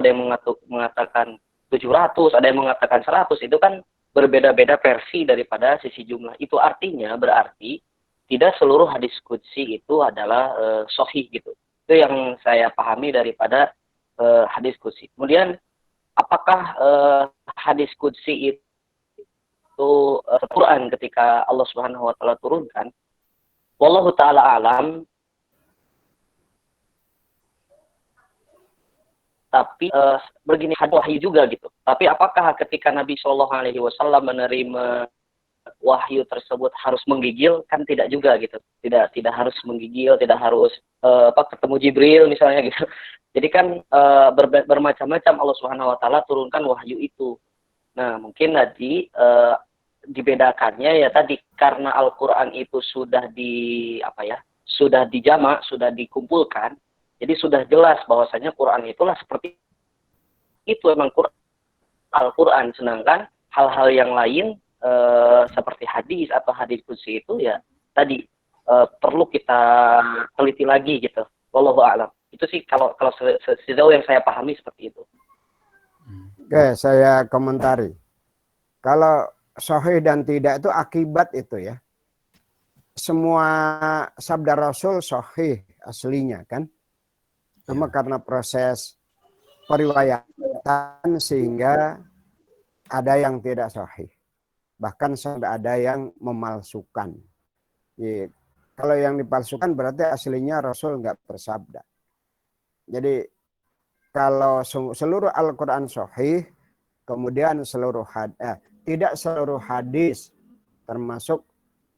ada yang mengatakan 700, ada yang mengatakan 100, itu kan berbeda-beda versi daripada sisi jumlah. Itu artinya berarti tidak seluruh hadis qudsi itu adalah sahih gitu. Itu yang saya pahami daripada hadis qudsi. Kemudian apakah hadis qudsi itu Quran ketika Allah Subhanahu wa taala turunkan? Wallahu taala alam. Tapi begini wahyu juga gitu. Tapi apakah ketika Nabi Shallallahu Alaihi Wasallam menerima wahyu tersebut harus menggigil? Kan tidak juga gitu. Tidak harus menggigil, tidak harus ketemu Jibril misalnya gitu. Jadi kan bermacam-macam Allah Subhanahu Wa Taala turunkan wahyu itu. Nah mungkin tadi dibedakannya ya tadi karena Al-Quran itu sudah sudah dijamak, sudah dikumpulkan. Jadi sudah jelas bahwasanya Quran itulah seperti itu emang Al-Quran. Sedangkan hal-hal yang lain seperti hadis atau hadis qudsi itu ya tadi perlu kita teliti lagi gitu. Wallahu a'lam. Itu sih kalau sejauh yang saya pahami seperti itu. Oke, saya komentari. Kalau sahih dan tidak itu akibat itu ya. Semua sabda Rasul sahih aslinya kan. Cuma karena proses periwayatan sehingga ada yang tidak sahih. Bahkan sampai ada yang memalsukan. Ya, kalau yang dipalsukan berarti aslinya Rasul nggak bersabda. Jadi kalau seluruh Al-Quran sahih, kemudian tidak seluruh hadis, termasuk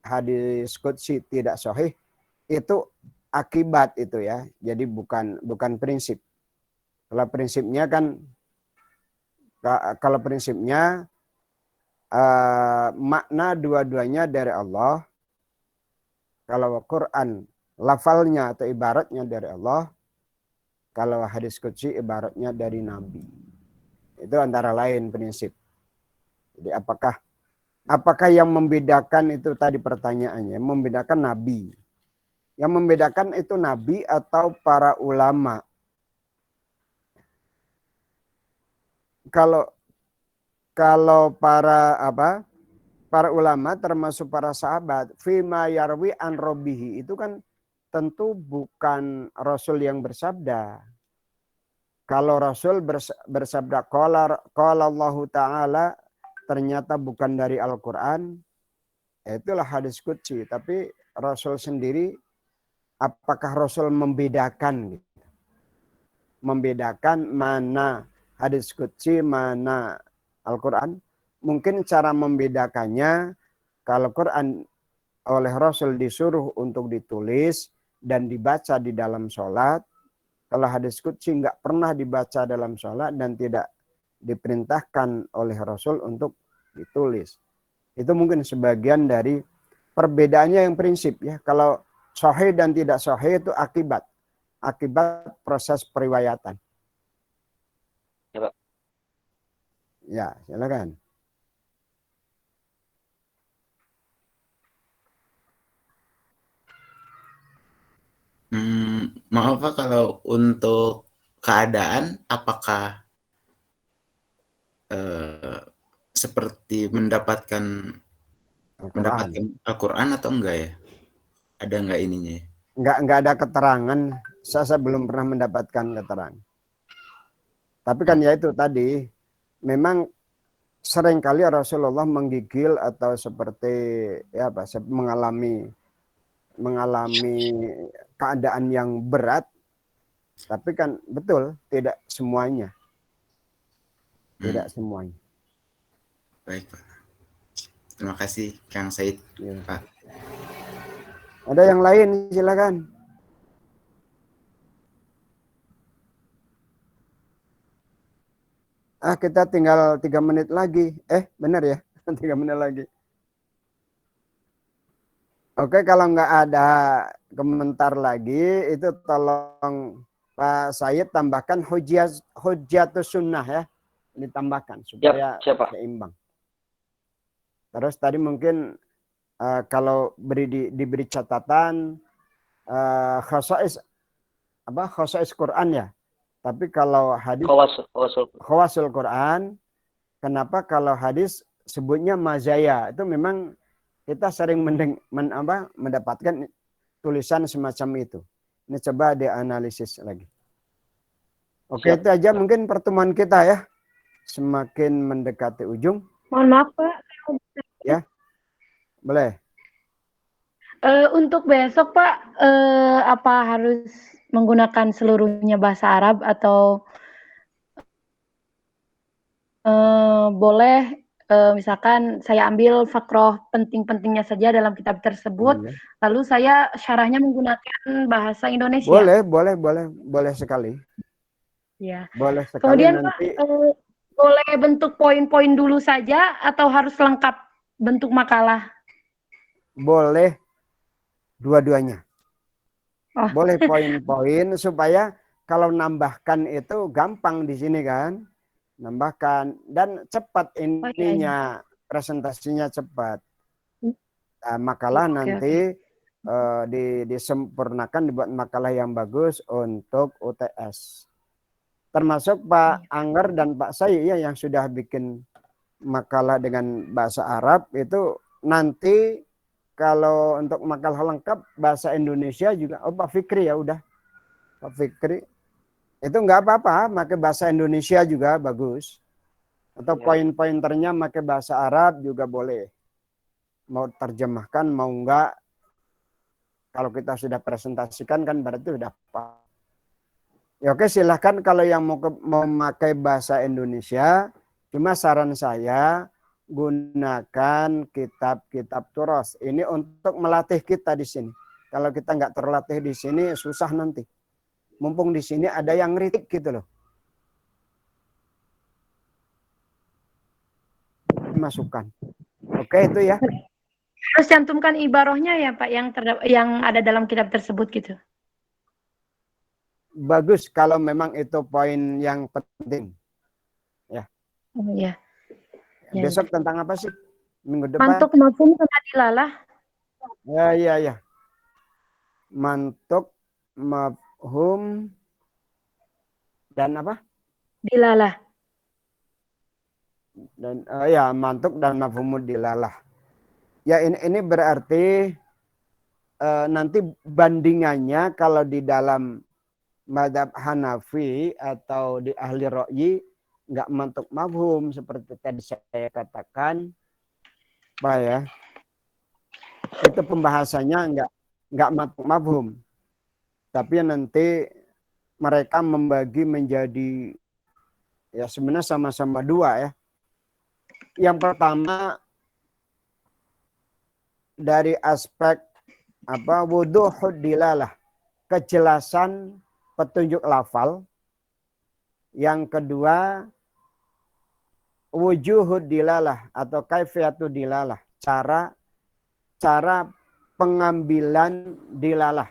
hadis qudsi tidak sahih, itu akibat itu ya. Jadi bukan prinsip. Kalau prinsipnya makna dua-duanya dari Allah. Kalau Quran lafalnya atau ibaratnya dari Allah. Kalau hadis qudsi ibaratnya dari Nabi. Itu antara lain prinsip. Jadi apakah yang membedakan itu tadi pertanyaannya, membedakan Nabi. Yang membedakan itu Nabi atau para ulama. Kalau para ulama termasuk para sahabat, fima yarwi an robbihi itu kan tentu bukan Rasul yang bersabda. Kalau Rasul bersabda qala Allah Ta'ala ternyata bukan dari Al-Quran, itulah hadis qudsi. Tapi Rasul sendiri, apakah Rasul membedakan? Membedakan mana hadis qudsi, mana Al-Quran? Mungkin cara membedakannya, kalau Quran oleh Rasul disuruh untuk ditulis dan dibaca di dalam sholat. Kalau hadis qudsi nggak pernah dibaca dalam sholat dan tidak diperintahkan oleh Rasul untuk ditulis. Itu mungkin sebagian dari perbedaannya yang prinsip ya. Kalau sahih dan tidak sahih itu akibat proses periwayatan. Ya, Pak. Ya, silakan. Maaf Pak, kalau untuk keadaan apakah seperti mendapatkan Al-Quran atau enggak ya? Ada enggak ininya? Enggak ada keterangan. Saya belum pernah mendapatkan keterangan. Tapi kan ya itu tadi, memang seringkali Rasulullah menggigil atau seperti ya apa, mengalami keadaan yang berat. Tapi kan betul, tidak semuanya. Tidak semuanya. Baik, Pak. Terima kasih, Kang Said, Ya. Pak. Ada yang lain, silakan. Kita tinggal 3 menit lagi. Benar ya? 3 menit lagi. Oke, kalau nggak ada komentar lagi, itu tolong Pak Said tambahkan hujatus sunnah ya. Ditambahkan supaya siapa? seimbang. Terus tadi mungkin kalau diberi catatan khosais Quran ya. Tapi kalau hadis khawasul Quran, kenapa kalau hadis sebutnya mazaya? Itu memang kita sering mendapatkan tulisan semacam itu. Ini coba dianalisis lagi. Oke, itu aja mungkin pertemuan kita ya. Semakin mendekati ujung. Mohon maaf, Pak. Ya, boleh. Untuk besok, Pak, apa harus menggunakan seluruhnya bahasa Arab atau boleh misalkan saya ambil fakroh penting-pentingnya saja dalam kitab tersebut, lalu saya syarahnya menggunakan bahasa Indonesia? Boleh sekali. Ya. Boleh sekali. Kemudian nanti. Pak, boleh bentuk poin-poin dulu saja atau harus lengkap bentuk makalah? Boleh dua-duanya. Oh. Boleh poin-poin supaya kalau nambahkan itu gampang di sini kan. Nambahkan dan cepat ininya, presentasinya cepat. Makalah nanti disempurnakan, dibuat makalah yang bagus untuk UTS. Termasuk Pak Angger dan Pak Said ya yang sudah bikin makalah dengan bahasa Arab itu nanti kalau untuk makalah lengkap bahasa Indonesia juga. Pak Fikri ya udah. Pak Fikri itu nggak apa-apa, pakai bahasa Indonesia juga bagus. Atau poin-pointernya pakai bahasa Arab juga boleh. Mau terjemahkan mau enggak. Kalau kita sudah presentasikan kan berarti sudah apa. Ya oke, silahkan kalau yang mau memakai bahasa Indonesia. Cuma saran saya gunakan kitab-kitab turos. Ini untuk melatih kita di sini. Kalau kita nggak terlatih di sini susah nanti. Mumpung di sini ada yang ngeritik gitu loh. Masukan. Oke itu ya. Harus cantumkan ibarohnya ya Pak yang ada dalam kitab tersebut gitu. Bagus kalau memang itu poin yang penting. Ya. Oh iya. Besok tentang apa sih? Minggu depan. Mantuk mafhum sama dilalah. Ya. Mantuk mafhum dan apa? Dilalah. Dan mantuk dan mafhumud dilalah. Ya ini berarti nanti bandingannya kalau di dalam mazhab Hanafi atau di ahli ra'yi nggak mantuk mafhum seperti tadi saya katakan, Pak ya. Itu pembahasannya nggak mantuk mafhum. Tapi nanti mereka membagi menjadi ya sebenarnya sama-sama dua ya. Yang pertama dari aspek wuduhud dilalah, kejelasan petunjuk lafal. Yang kedua wujuhud dilalah atau kaifiyatud dilalah, cara pengambilan dilalah.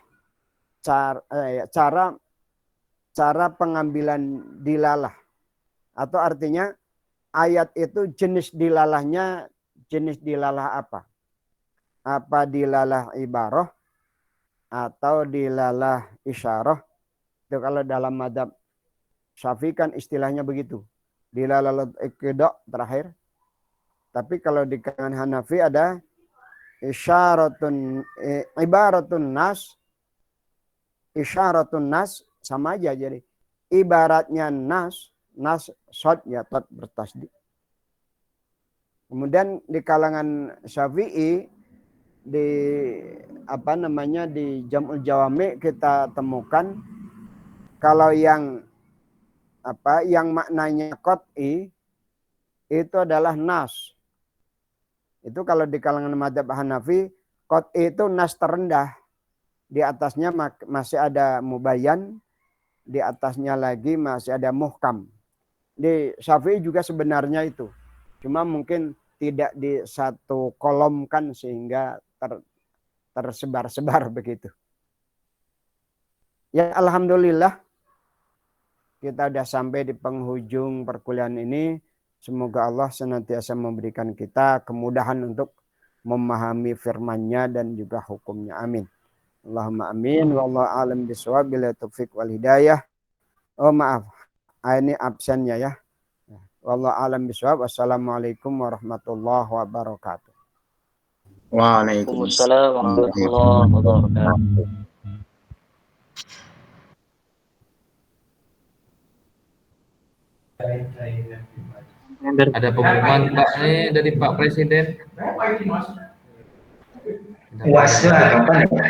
Cara pengambilan dilalah. Atau artinya ayat itu jenis dilalahnya jenis dilalah apa? Apa dilalah ibarah atau dilalah isyarah? Itu kalau dalam mazhab Syafi'i kan istilahnya begitu. Dilalah iqtida terakhir. Tapi kalau di kalangan Hanafi ada ibaratun nas sama aja jadi ibaratnya nas nas, shod, ya tot bertasdid. Kemudian di kalangan Syafi'i di di Jam'ul Jawami kita temukan kalau yang maknanya qat'i itu adalah nas. Itu kalau di kalangan mazhab Hanafi, qat'i itu nas terendah. Di atasnya masih ada mubayyan, di atasnya lagi masih ada muhkam. Di Syafi'i juga sebenarnya itu. Cuma mungkin tidak di satu kolomkan sehingga tersebar-sebar begitu. Ya alhamdulillah kita sudah sampai di penghujung perkuliahan ini. Semoga Allah senantiasa memberikan kita kemudahan untuk memahami firman-Nya dan juga hukumnya. Amin. Allahumma amin. Wallahu a'lam bishawab. Bila taufik wal hidayah. Oh maaf, ini absennya ya. Wallahu a'lam bishawab. Wassalamualaikum warahmatullahi wabarakatuh. Waalaikumsalam warahmatullahi wabarakatuh. Ada pengumuman Pak dari Pak Presiden. UASnya kapan ya?